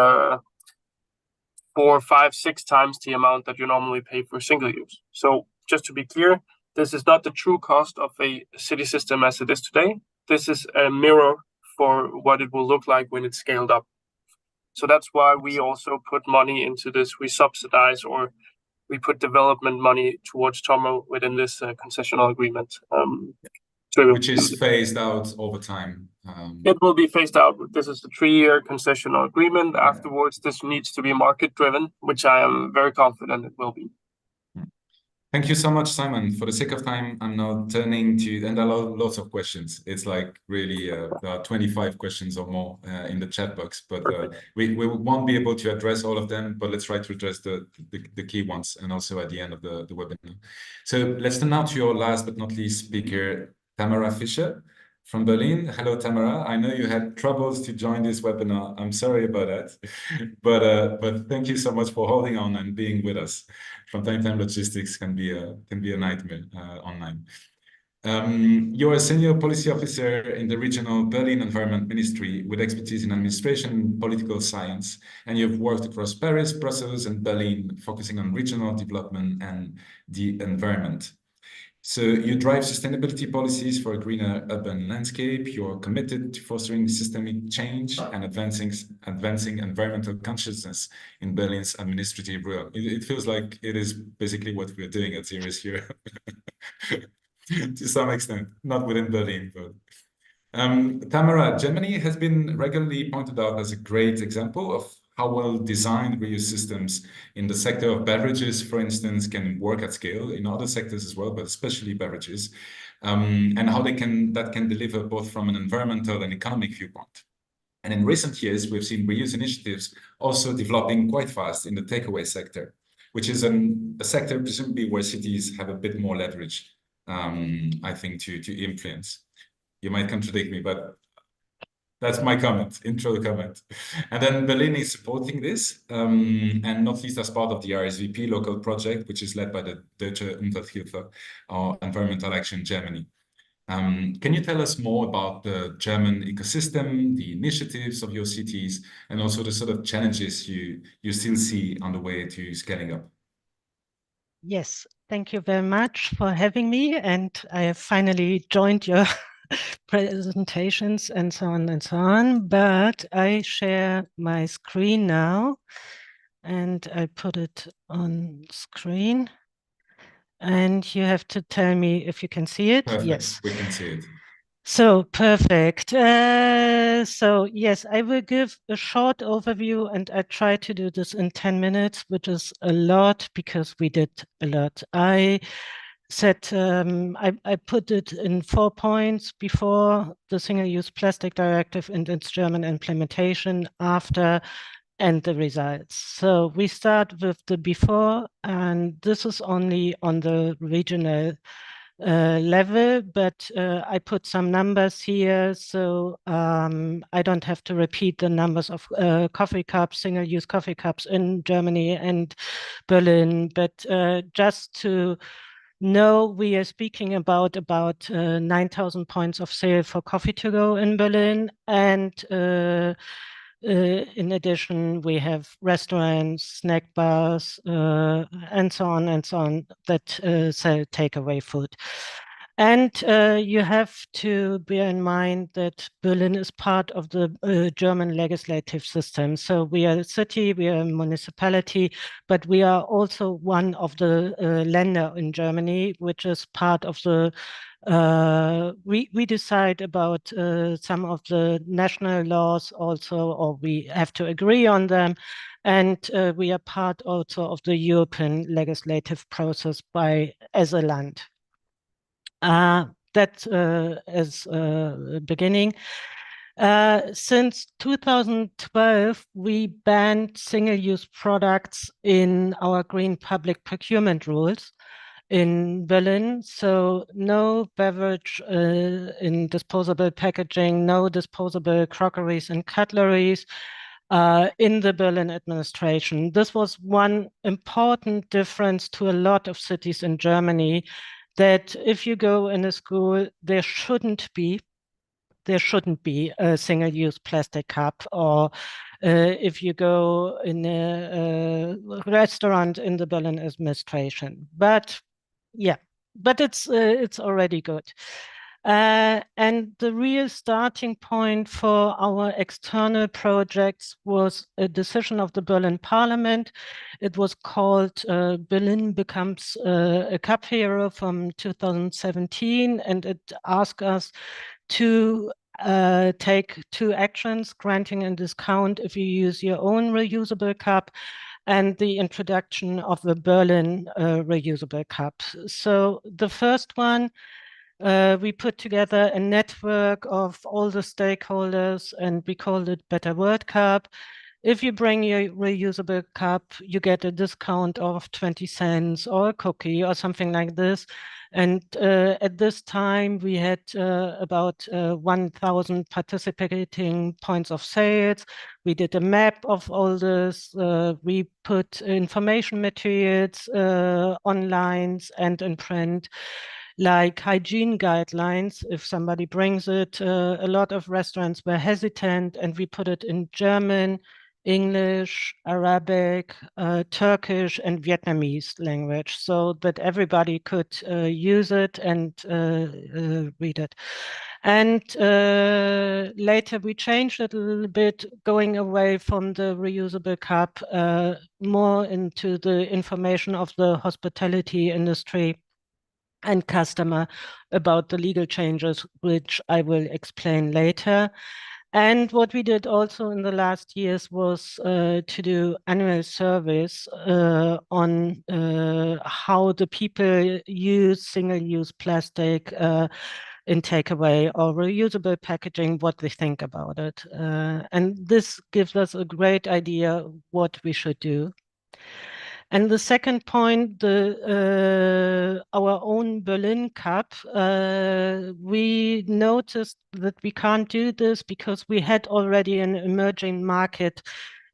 E: 4, 5, 6 times the amount that you normally pay for single use. So just to be clear, this is not the true cost of a city system as it is today. This is a mirror for what it will look like when it's scaled up. So that's why we also put money into this. We subsidize or we put development money towards Tomra within this concessional agreement.
A: Which is phased out over time.
E: It will be phased out. This is the 3-year concessional agreement. Yeah. Afterwards, this needs to be market driven, which I am very confident it will be.
A: Thank you so much, Simon. For the sake of time, I'm now turning to, and there are lots of questions. It's like really, there are 25 questions or more in the chat box, but we won't be able to address all of them, but let's try to address the key ones and also at the end of the webinar. So let's turn now to your last but not least speaker, Tamara Fischer from Berlin. Hello, Tamara. I know you had troubles to join this webinar. I'm sorry about that, but thank you so much for holding on and being with us. From time to time, logistics can be a nightmare online. You're a senior policy officer in the regional Berlin Environment Ministry with expertise in administration and political science, and you've worked across Paris, Brussels, and Berlin, focusing on regional development and the environment. So you drive sustainability policies for a greener urban landscape. You're committed to fostering systemic change and advancing environmental consciousness in Berlin's administrative realm. It feels like it is basically what we're doing at Zero here, to some extent, not within Berlin, but. Tamara, Germany has been regularly pointed out as a great example of how well designed reuse systems in the sector of beverages, for instance, can work at scale in other sectors as well, but especially beverages, and how that can deliver both from an environmental and economic viewpoint. And in recent years, we've seen reuse initiatives also developing quite fast in the takeaway sector, which is a sector presumably where cities have a bit more leverage, I think, to influence. You might contradict me, but That's my comment, intro comment. And then Berlin is supporting this, and not least as part of the RSVP local project, which is led by the Deutsche Umwelthilfe, or Environmental Action Germany. Can you tell us more about the German ecosystem, the initiatives of your cities, and also the sort of challenges you still see on the way to scaling up?
D: Yes, thank you very much for having me. And I have finally joined your presentations and so on and so on. But I share my screen now and I put it on screen. And you have to tell me if you can see it.
A: Perfect.
D: Yes.
A: We can see it.
D: So perfect. So yes, I will give a short overview and I try to do this in 10 minutes, which is a lot because we did a lot. I said, I put it in 4 points: before the Single-Use Plastic Directive and its German implementation, after, and the results. So we start with the before, and this is only on the regional level, but I put some numbers here, so I don't have to repeat the numbers of coffee cups, single-use coffee cups in Germany and Berlin, but just to know, we are speaking about 9,000 points of sale for coffee to go in Berlin, and in addition, we have restaurants, snack bars, and so on that sell takeaway food. And you have to bear in mind that Berlin is part of the German legislative system. So we are a city, we are a municipality, but we are also one of the Länder in Germany, which is part of the we decide about some of the national laws also, or we have to agree on them. And we are part also of the European legislative process as a land. That is beginning. Since 2012, we banned single-use products in our green public procurement rules in Berlin. So no beverage in disposable packaging, no disposable crockeries and cutleries in the Berlin administration. This was one important difference to a lot of cities in Germany, that if you go in a school, there shouldn't be a single-use plastic cup, or if you go in a restaurant in the Berlin administration. But yeah, but it's already good. And the real starting point for our external projects was a decision of the Berlin Parliament. It was called Berlin Becomes a Cup Hero from 2017, and it asked us to take 2 actions: granting a discount if you use your own reusable cup, and the introduction of the Berlin reusable cup. So the first one, we put together a network of all the stakeholders, and we called it Better World Cup. If you bring your reusable cup, you get a discount of 20 cents or a cookie or something like this. And at this time, we had about 1,000 participating points of sales. We did a map of all this. We put information materials online and in print, like hygiene guidelines. If somebody brings it, a lot of restaurants were hesitant, and we put it in German, English, Arabic, Turkish, and Vietnamese language, so that everybody could use it and read it. And later we changed it a little bit, going away from the reusable cup, more into the information of the hospitality industry and customer about the legal changes, which I will explain later. And what we did also in the last years was to do annual surveys on how the people use single-use plastic in takeaway or reusable packaging, what they think about it. And this gives us a great idea what we should do. And the second point, our our own Berlin Cup, we noticed that we can't do this because we had already an emerging market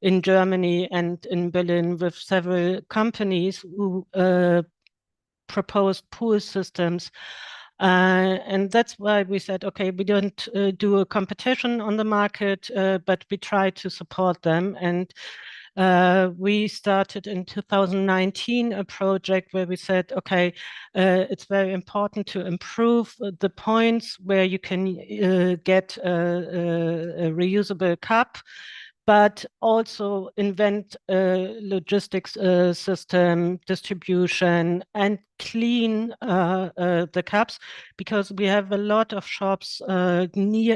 D: in Germany and in Berlin with several companies who proposed pool systems. And that's why we said, okay, we don't do a competition on the market, but we try to support them. And we started in 2019 a project where we said, okay, it's very important to improve the points where you can get a reusable cup, but also invent a logistics system, distribution, and clean the cups, because we have a lot of shops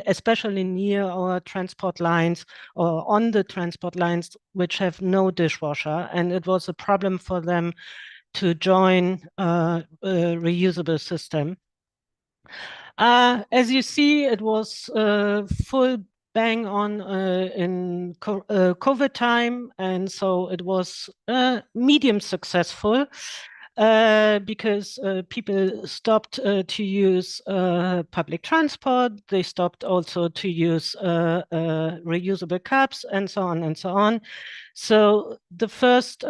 D: especially near our transport lines or on the transport lines, which have no dishwasher, and it was a problem for them to join a reusable system. As you see, it was full bang on in COVID time, and so it was medium successful because people stopped to use public transport. They stopped also to use reusable cups, and so on and so on. So the first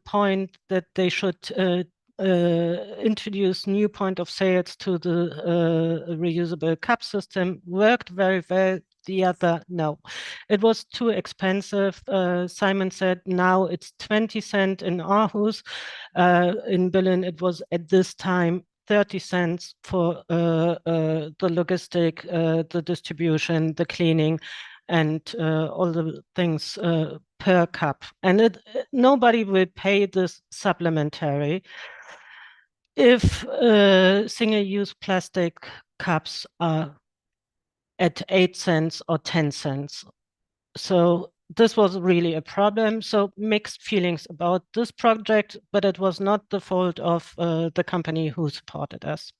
D: point that they should introduce new point of sales to the reusable cup system worked very well. The other, no. It was too expensive. Simon said now it's 20 cents in Aarhus. In Berlin, it was at this time 30 cents for the logistic, the distribution, the cleaning, and all the things per cup. And nobody will pay this supplementary if single-use plastic cups are at 8 cents or 10 cents. So this was really a problem. So mixed feelings about this project, but it was not the fault of the company who supported us.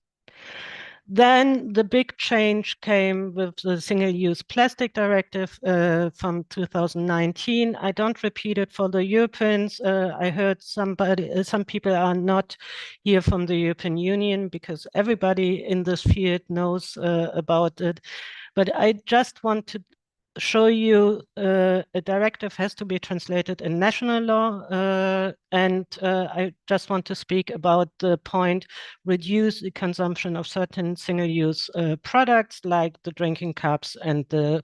D: Then the big change came with the Single-Use Plastic Directive from 2019. I don't repeat it for the Europeans. I heard some people are not here from the European Union because everybody in this field knows about it. But I just want to show you a directive has to be translated in national law, and I just want to speak about the point: reduce the consumption of certain single-use products like the drinking cups and the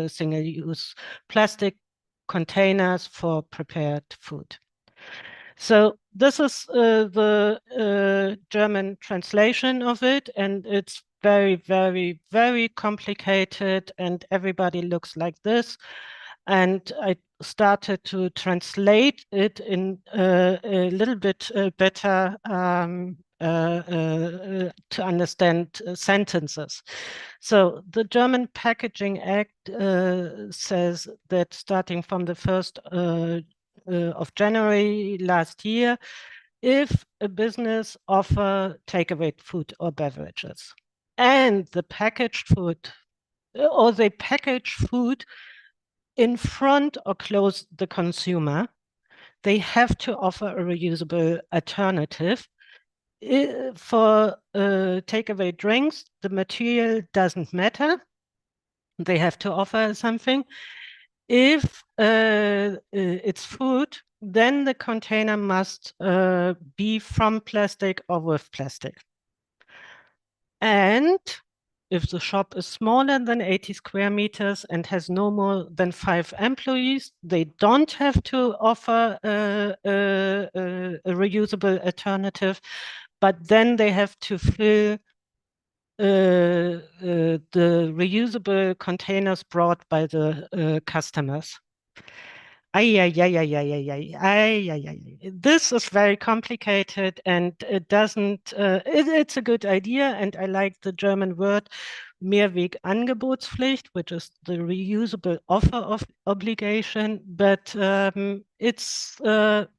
D: single-use plastic containers for prepared food. So this is the German translation of it, and it's very, very, very complicated, and everybody looks like this. And I started to translate it in a little bit better to understand sentences. So the German Packaging Act says that starting from the 1st of January last year, if a business offer takeaway food or beverages, and the packaged food, or they package food in front or close the consumer, they have to offer a reusable alternative. For takeaway drinks, the material doesn't matter. They have to offer something. If it's food, then the container must be from plastic or with plastic. And if the shop is smaller than 80 square meters and has no more than 5 employees, they don't have to offer a reusable alternative, but then they have to fill the reusable containers brought by the customers. This is very complicated, and it doesn't, it's a good idea, and I like the German word Mehrwegangebotspflicht, which is the reusable offer of obligation, but it's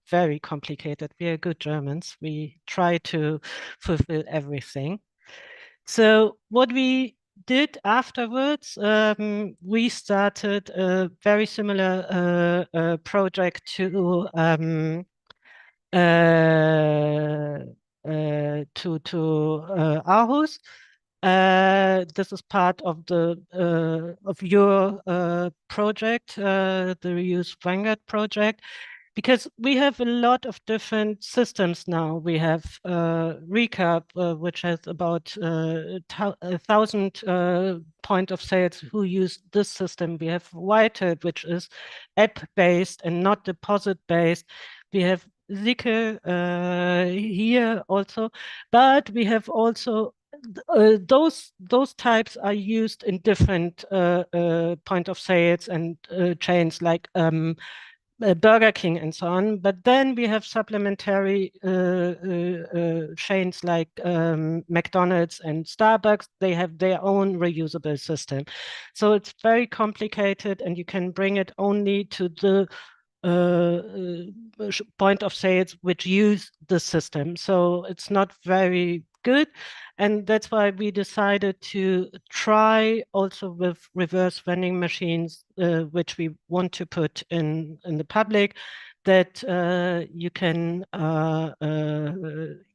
D: very complicated. We are good Germans. We try to fulfill everything. So what we did afterwards, we started a very similar project to to Aarhus. This is part of your project, the Reuse Vanguard project, because we have a lot of different systems now. We have Recap, which has about 1,000 point of sales who use this system. We have Vital, which is app-based and not deposit-based. We have Zike here also, but we have also those types are used in different point of sales and chains like Burger King and so on. But then we have supplementary chains like McDonald's and Starbucks. They have their own reusable system. So it's very complicated, and you can bring it only to the point of sales which use the system. So it's not very good. And that's why we decided to try also with reverse vending machines, which we want to put in the public, that you can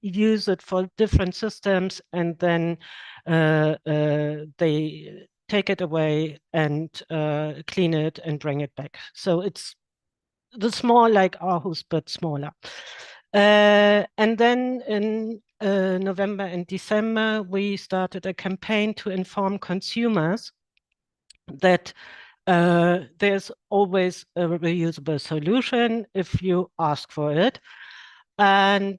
D: use it for different systems, and then they take it away and clean it and bring it back. So it's the small like Aarhus, but smaller. And then in November and December, we started a campaign to inform consumers that there's always a reusable solution if you ask for it. And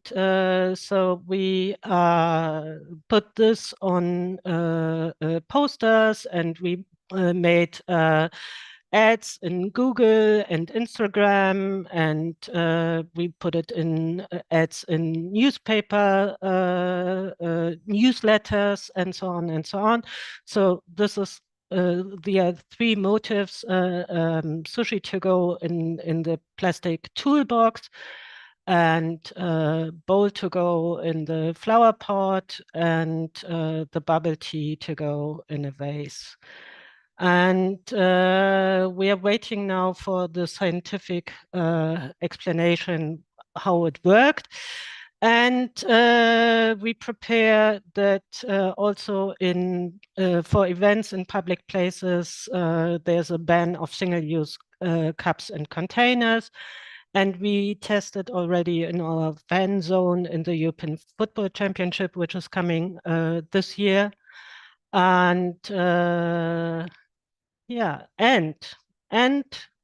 D: so we put this on posters, and we made ads in Google and Instagram, and we put it in ads in newspaper, newsletters, and so on and so on. So this is the three motives: sushi to go in the plastic toolbox, and bowl to go in the flower pot, and the bubble tea to go in a vase. And we are waiting now for the scientific explanation how it worked. And we prepare that also for events in public places, there's a ban of single-use cups and containers. And we tested already in our fan zone in the European Football Championship, which is coming this year. And yeah, and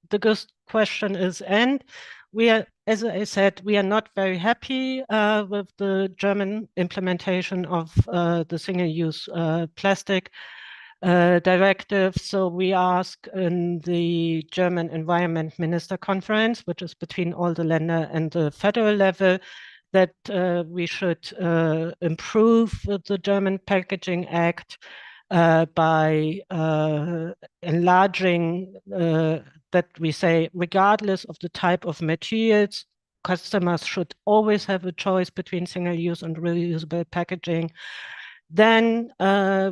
D: the good question is, and we are, as I said, we are not very happy with the German implementation of the single-use plastic directive. So we ask in the German Environment Minister Conference, which is between all the Länder and the federal level, that we should improve the German Packaging Act by enlarging that we say, regardless of the type of materials, customers should always have a choice between single-use and reusable packaging. Then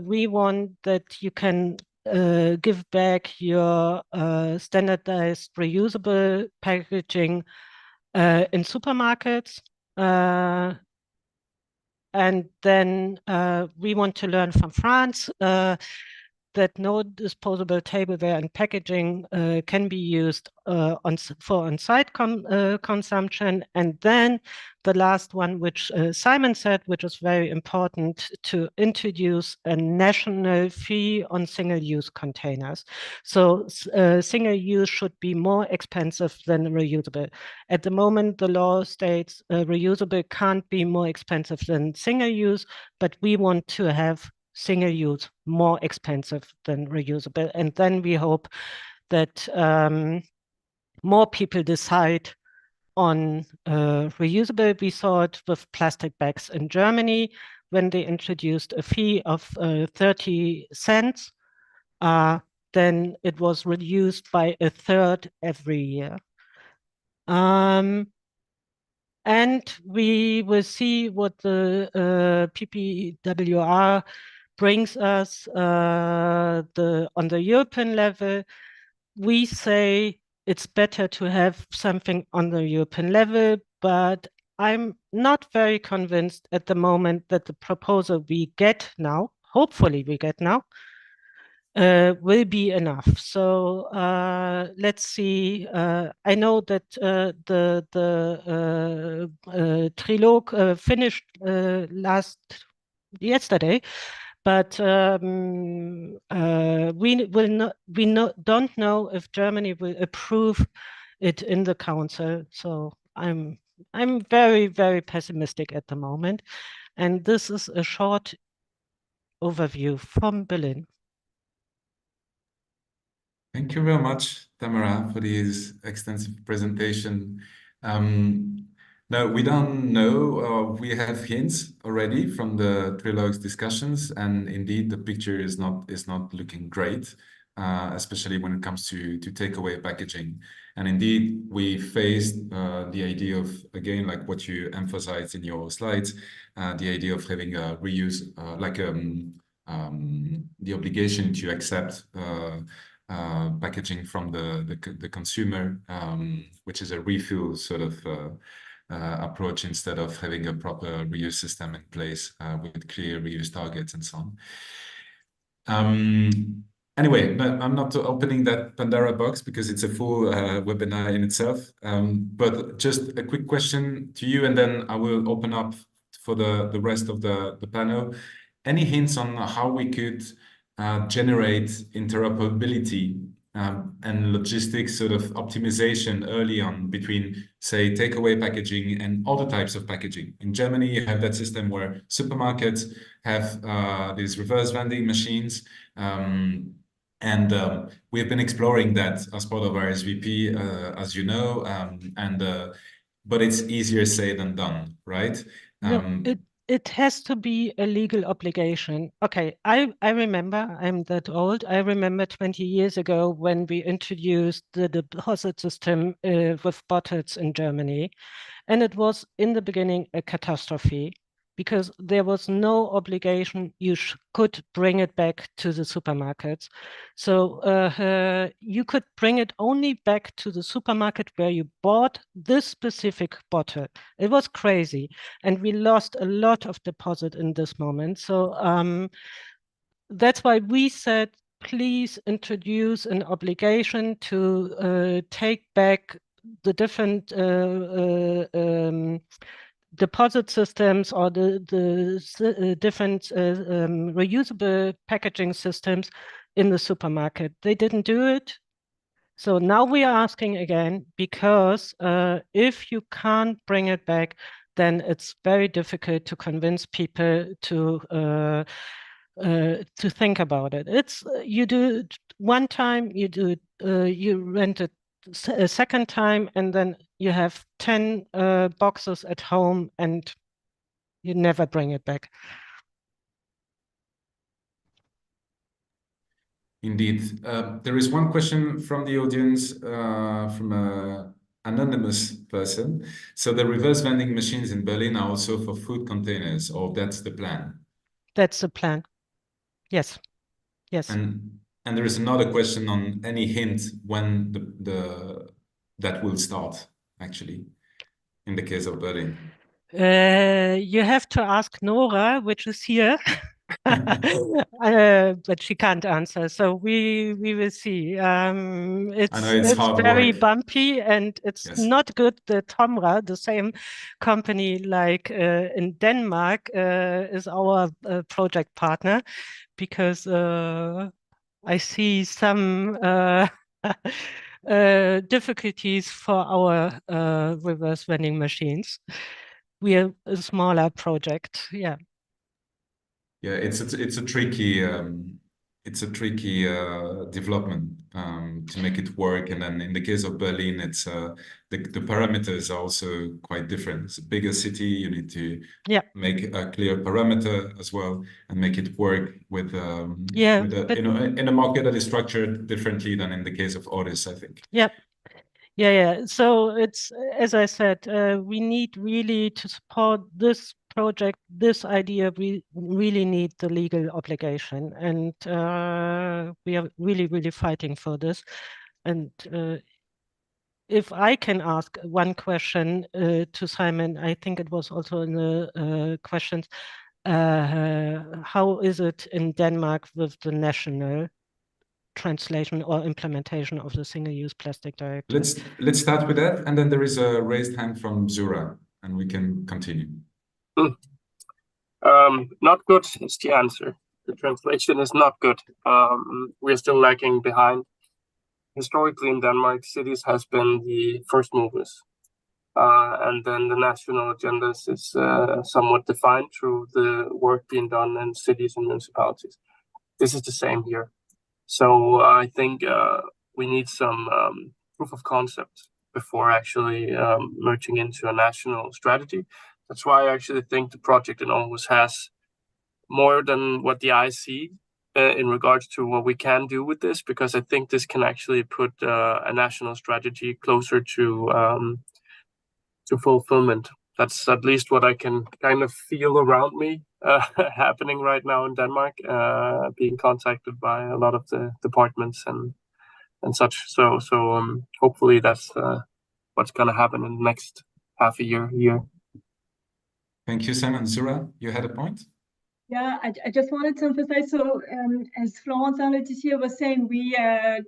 D: we want that you can give back your standardized reusable packaging in supermarkets. And then we want to learn from France that no disposable tableware and packaging can be used for on-site consumption. And then the last one, which Simon said, which is very important, to introduce a national fee on single-use containers. So single-use should be more expensive than reusable. At the moment, the law states reusable can't be more expensive than single-use, but we want to have single-use more expensive than reusable. And then we hope that more people decide on reusable. We saw it with plastic bags in Germany when they introduced a fee of 30 cents. Then it was reduced by a third every year. And we will see what the PPWR brings us on the European level. We say it's better to have something on the European level, but I'm not very convinced at the moment that the proposal we get now, hopefully we get now, will be enough. So let's see. I know that the trilogue finished yesterday, but don't know if Germany will approve it in the council. So I'm very, very pessimistic at the moment. And this is a short overview from Berlin.
A: Thank you very much, Tamara, for this extensive presentation. Now, we don't know, we have hints already from the trilogue's discussions, and indeed the picture is not looking great, especially when it comes to takeaway packaging. And indeed, we faced the idea of, again, like what you emphasized in your slides, the idea of having a reuse, the obligation to accept packaging from the consumer, which is a refill sort of approach instead of having a proper reuse system in place with clear reuse targets and so on. Anyway, but I'm not opening that Pandora box because it's a full webinar in itself. But just a quick question to you, and then I will open up for the rest of the panel. Any hints on how we could generate interoperability and logistics sort of optimization early on between, say, takeaway packaging and other types of packaging? In Germany, you have that system where supermarkets have these reverse vending machines. We've been exploring that as part of our SVP, as you know, but it's easier said than done, right?
D: No, it has to be a legal obligation. Okay, I remember, I'm that old. I remember 20 years ago when we introduced the deposit system with bottles in Germany. And it was in the beginning a catastrophe because there was no obligation. You could bring it back to the supermarkets. So you could bring it only back to the supermarket where you bought this specific bottle. It was crazy. And we lost a lot of deposit in this moment. So that's why we said, please introduce an obligation to take back the different deposit systems or the different reusable packaging systems in the supermarket. They didn't do it. So now we are asking again, because if you can't bring it back, then it's very difficult to convince people to think about it. It's you do it one time, you do it, you rent it a second time, and then you have 10 boxes at home, and you never bring it back.
A: Indeed. There is one question from the audience, from an anonymous person. So the reverse vending machines in Berlin are also for food containers, or that's the plan?
D: That's the plan. Yes. Yes.
A: And there is another question on any hint when that will start, actually, in the case of Berlin.
D: You have to ask Nora, which is here. But she can't answer, so we will see.
A: I know it's hard
D: very
A: work.
D: bumpy, and it's
A: Yes.
D: not good that Tomra, the same company like in Denmark, is our project partner, because I see some difficulties for our reverse vending machines. We are a smaller project, yeah.
A: Yeah, it's a tricky development to make it work. And then in the case of Berlin, it's the parameters are also quite different. It's a bigger city. You need to make a clear parameter as well and make it work with in a market that is structured differently than in the case of Otis, I think.
D: Yeah. So it's, as I said, we need really to support this project, this idea. We really need the legal obligation, and we are really, really fighting for this. And if I can ask one question to Simon, I think it was also in the questions. How is it in Denmark with the national translation or implementation of the single-use plastic directive?
A: Let's start with that, and then there is a raised hand from Zura, and we can continue.
E: Not good is the answer. The translation is not good. We're still lagging behind. Historically in Denmark, cities has been the first movers. And then the national agendas is somewhat defined through the work being done in cities and municipalities. This is the same here. So I think we need some proof of concept before actually merging into a national strategy. That's why I actually think the project in Aarhus has more than what the eye see in regards to what we can do with this, because I think this can actually put a national strategy closer to fulfillment. That's at least what I can kind of feel around me happening right now in Denmark, being contacted by a lot of the departments and such. So hopefully that's what's going to happen in the next half a year.
A: Thank you, Simon. Zura, you had a point?
C: Yeah, I just wanted to emphasize, so as Florence and Laetitia was saying, we,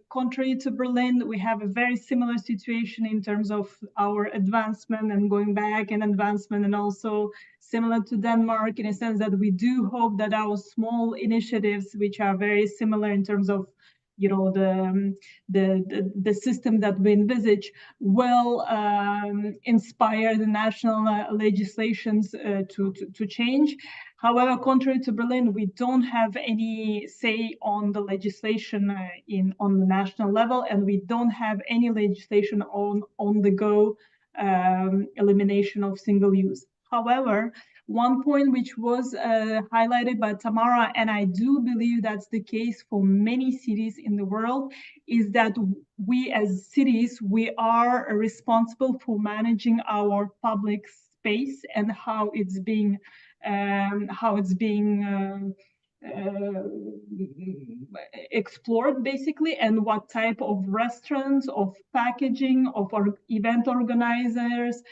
C: contrary to Berlin, we have a very similar situation in terms of our advancement and going back and advancement, and also similar to Denmark in a sense that we do hope that our small initiatives, which are very similar in terms of, you know, the system that we envisage, will inspire the national legislations to change. However, contrary to Berlin, we don't have any say on the legislation on the national level, and we don't have any legislation on the go elimination of single use. However, one point which was highlighted by Tamara, and I do believe that's the case for many cities in the world, is that we as cities, we are responsible for managing our public space and how it's being explored basically, and what type of restaurants, of packaging, of our event organizers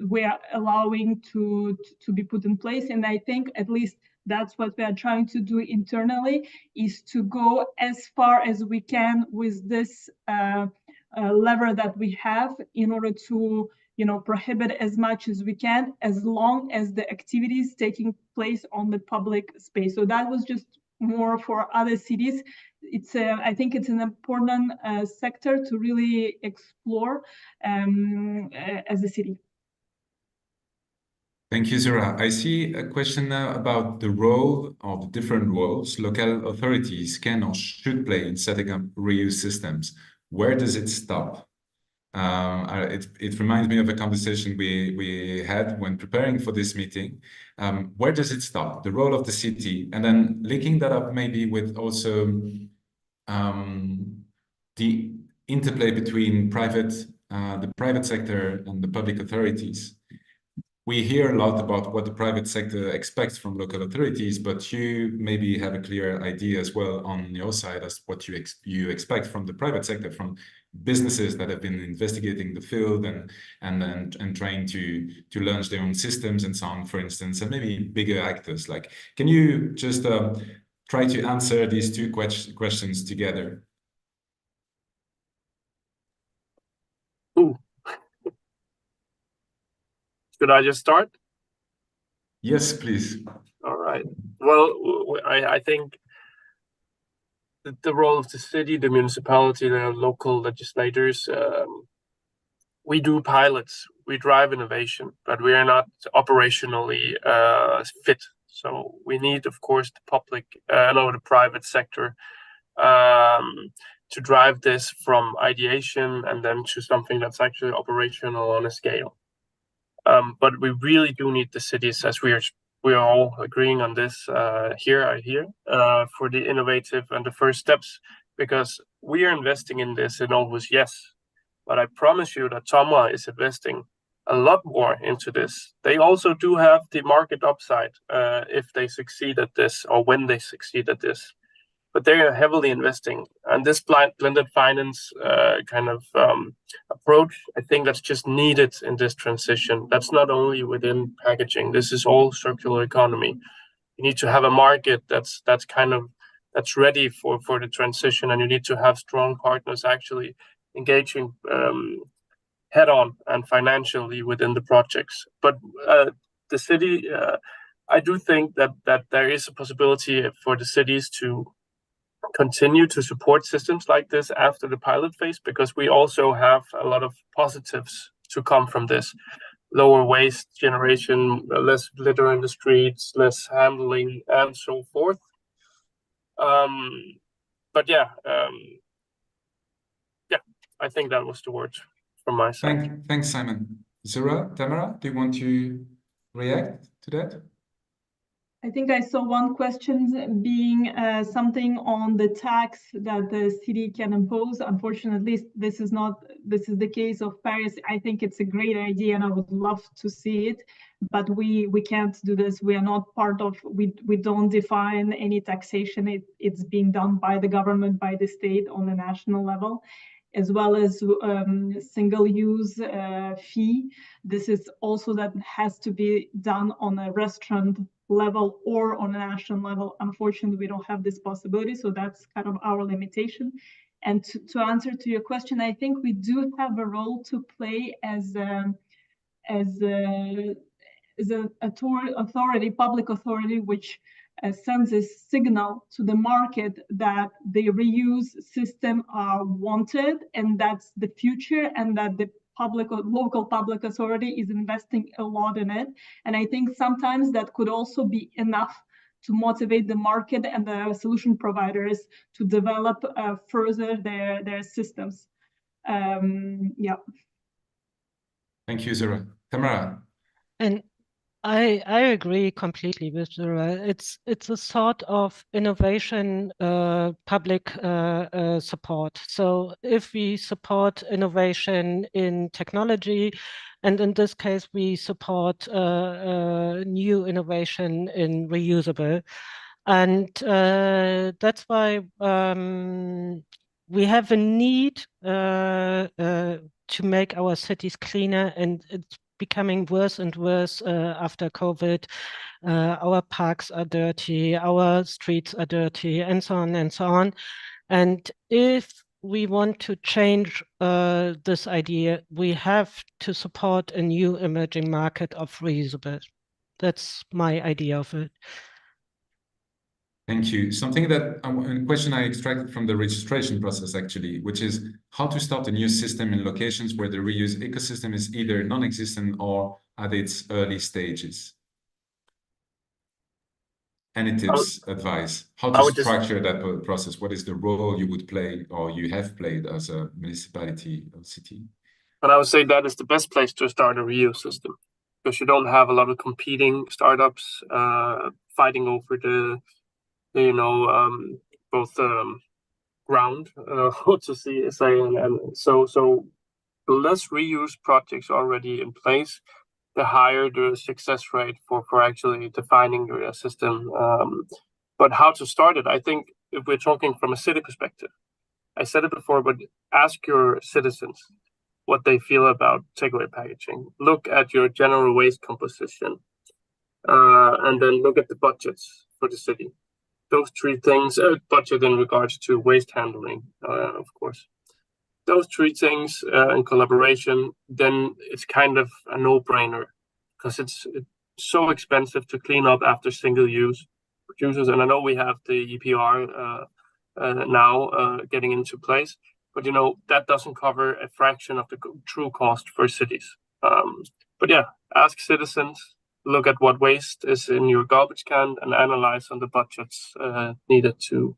C: we are allowing to be put in place. And I think at least that's what we are trying to do internally, is to go as far as we can with this lever that we have in order to, you know, prohibit as much as we can, as long as the activities taking place on the public space. So that was just more for other cities. It's I think it's an important sector to really explore as a city.
A: Thank you, Zura. I see a question now about the role of the different roles local authorities can or should play in setting up reuse systems. Where does it stop? It reminds me of a conversation we had when preparing for this meeting. Where does it stop? The role of the city, and then linking that up maybe with also the interplay between the private sector and the public authorities. We hear a lot about what the private sector expects from local authorities, but you maybe have a clear idea as well on your side as what you expect from the private sector, from businesses that have been investigating the field and trying to launch their own systems and so on, for instance, and maybe bigger actors. Like, can you just try to answer these two questions together?
E: Ooh. Should I just start?
A: Yes, please.
E: All right. Well, I think the role of the city, the municipality, the local legislators, we do pilots, we drive innovation, but we are not operationally fit. So we need, of course, the private sector to drive this from ideation and then to something that's actually operational on a scale. But we really do need the cities, as we are all agreeing on this here, for the innovative and the first steps, because we are investing in this in Aarhus, yes, but I promise you that Tamara is investing a lot more into this. They also do have the market upside if they succeed at this, or when they succeed at this. but they are heavily investing. And this blended finance kind of approach, I think that's just needed in this transition. That's not only within packaging. This is all circular economy. You need to have a market that's ready for the transition, and you need to have strong partners actually engaging head on and financially within the projects. But the city, I do think that there is a possibility for the cities to continue to support systems like this after the pilot phase, because we also have a lot of positives to come from this. Lower waste generation, less litter in the streets, less handling, and so forth. But yeah, I think that was the word from my side.
A: Thanks, Simon. Zura, Tamara, do you want to react to that?
C: I think I saw one question being something on the tax that the city can impose. Unfortunately, this is the case of Paris. I think it's a great idea and I would love to see it, but we can't do this. We are not part of, we don't define any taxation. It's being done by the government, by the state on the national level, as well as single-use fee. This is also that has to be done on a restaurant level or on a national level. Unfortunately, we don't have this possibility, so that's kind of our limitation. And to answer to your question, I think we do have a role to play as an authority, public authority, which sends a signal to the market that the reuse system are wanted and that's the future, and that the public or local public authority is investing a lot in it. And I think sometimes that could also be enough to motivate the market and the solution providers to develop further their systems. Yeah.
A: Thank you, Zura. Tamara.
D: And I agree completely with Zura. It's a sort of innovation public support. So if we support innovation in technology, and in this case we support new innovation in reusable, and that's why we have a need to make our cities cleaner, and it's becoming worse and worse after COVID. Our parks are dirty, our streets are dirty, and so on and so on. And if we want to change this idea, we have to support a new emerging market of reusable. That's my idea of it.
A: Thank you. Something that a question I extracted from the registration process, actually, which is how to start a new system in locations where the reuse ecosystem is either non-existent or at its early stages. Any tips, advice, how to structure that process? What is the role you would play or you have played as a municipality or city?
E: But I would say that is the best place to start a reuse system, because you don't have a lot of competing startups fighting over the both ground, what to say, and so the less reuse projects already in place, the higher the success rate for actually defining your system. But how to start it? I think if we're talking from a city perspective, I said it before, but ask your citizens what they feel about takeaway packaging. Look at your general waste composition, and then look at the budgets for the city. Those three things, budget in regards to waste handling, of course. Those three things in collaboration, then it's kind of a no-brainer, because it's so expensive to clean up after single-use producers. And I know we have the EPR now getting into place, but that doesn't cover a fraction of the true cost for cities. But yeah, ask citizens. Look at what waste is in your garbage can and analyze on the budgets needed to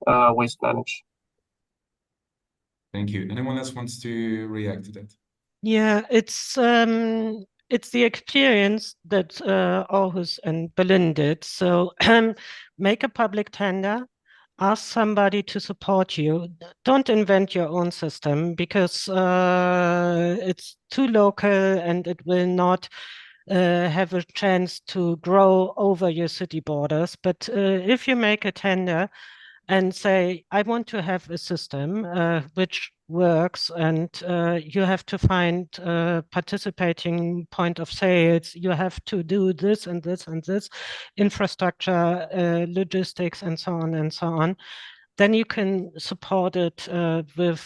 E: waste manage.
A: Thank you. Anyone else wants to react to that?
D: Yeah, it's the experience that Aarhus and Berlin did. So make a public tender, ask somebody to support you. Don't invent your own system, because it's too local and it will not have a chance to grow over your city borders. But if you make a tender, and say, I want to have a system which works, and you have to find participating point of sales, you have to do this and this and this, infrastructure, logistics, and so on and so on, then you can support it with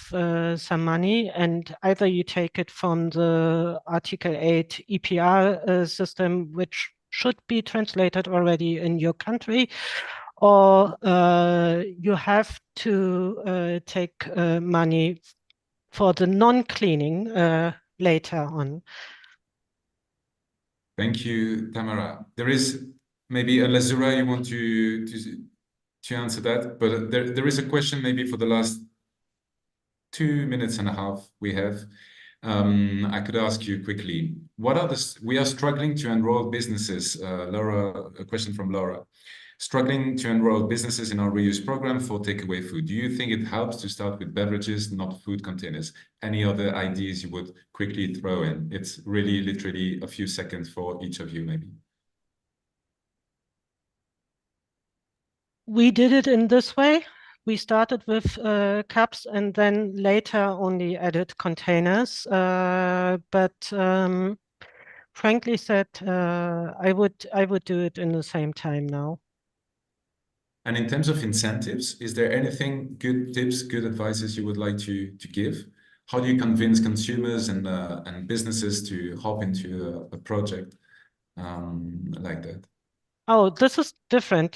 D: some money, and either you take it from the Article 8 EPR system, which should be translated already in your country, or you have to take money for the non-cleaning later on.
A: Thank you, Tamara. There is maybe, Lazura, you want to answer that, but there is a question maybe for the last 2.5 minutes we have. I could ask you quickly, we are struggling to enroll businesses. Laura, a question from Laura. Struggling to enroll businesses in our reuse program for takeaway food. Do you think it helps to start with beverages, not food containers? Any other ideas you would quickly throw in? It's really literally a few seconds for each of you, maybe.
D: We did it in this way. We started with cups and then later only added containers. But frankly said, I would do it in the same time now.
A: And in terms of incentives, is there anything, good tips, good advices you would like to give? How do you convince consumers and businesses to hop into a project like that?
D: Oh, this is different.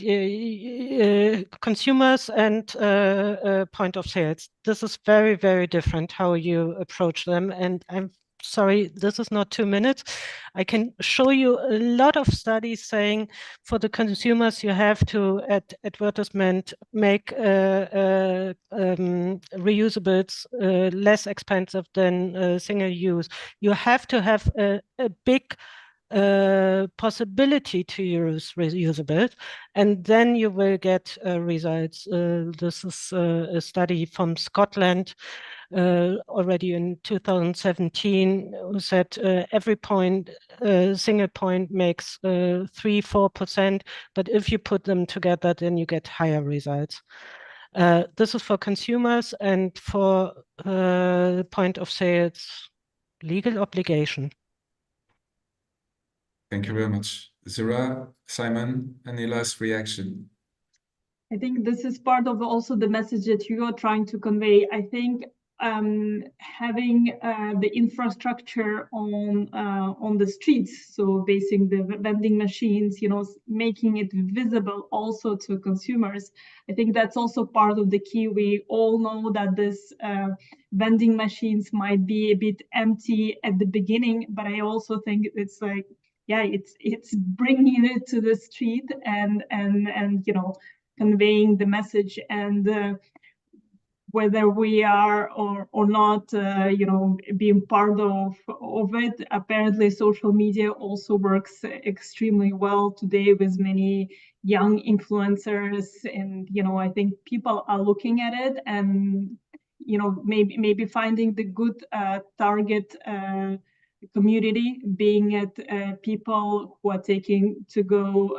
D: Consumers and point of sales. This is very, very different how you approach them. And I'm sorry, this is not 2 minutes. I can show you a lot of studies saying for the consumers, you have to, at advertisement, make reusables less expensive than single use. You have to have a big possibility to use reusable, and then you will get results. This is a study from Scotland already in 2017 who said every point, single point makes 3-4%, but if you put them together, then you get higher results. This is for consumers, and for point of sales, legal obligation.
A: Thank you very much. Zira, Simon, any last reaction?
C: I think this is part of also the message that you are trying to convey. I think having the infrastructure on the streets, so basing the vending machines, making it visible also to consumers. I think that's also part of the key. We all know that this vending machines might be a bit empty at the beginning, but I also think it's like, yeah, it's bringing it to the street and conveying the message, and whether we are or not, being part of it. Apparently, social media also works extremely well today with many young influencers, and I think people are looking at it, and maybe finding the good target community, being it people who are taking to go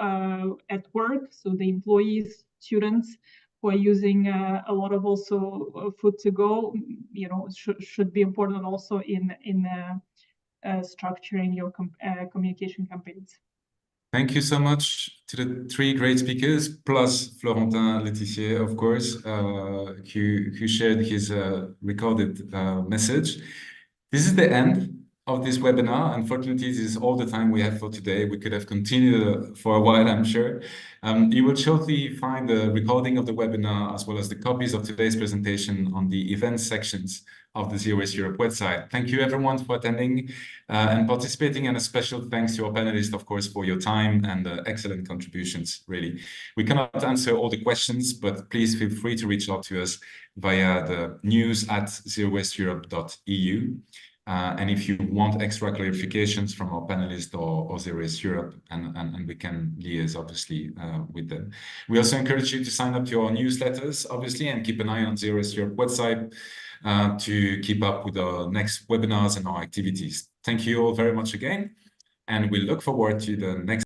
C: at work, so the employees, students who are using a lot of also food to go, should be important also in structuring your communication campaigns.
A: Thank you so much to the 3 great speakers, plus Florentin Letizier, of course, who shared his recorded message. This is the end of this webinar. Unfortunately, this is all the time we have for today. We could have continued for a while, I'm sure. You will shortly find the recording of the webinar as well as the copies of today's presentation on the events sections of the Zero Waste Europe website. Thank you everyone for attending and participating, and a special thanks to our panelists, of course, for your time and excellent contributions, really. We cannot answer all the questions, but please feel free to reach out to us via the news@zerowasteeurope.eu. And if you want extra clarifications from our panelists or Zero Waste Europe, and we can liaise obviously with them. We also encourage you to sign up to our newsletters, obviously, and keep an eye on Zero Waste Europe website to keep up with our next webinars and our activities. Thank you all very much again, and we look forward to the next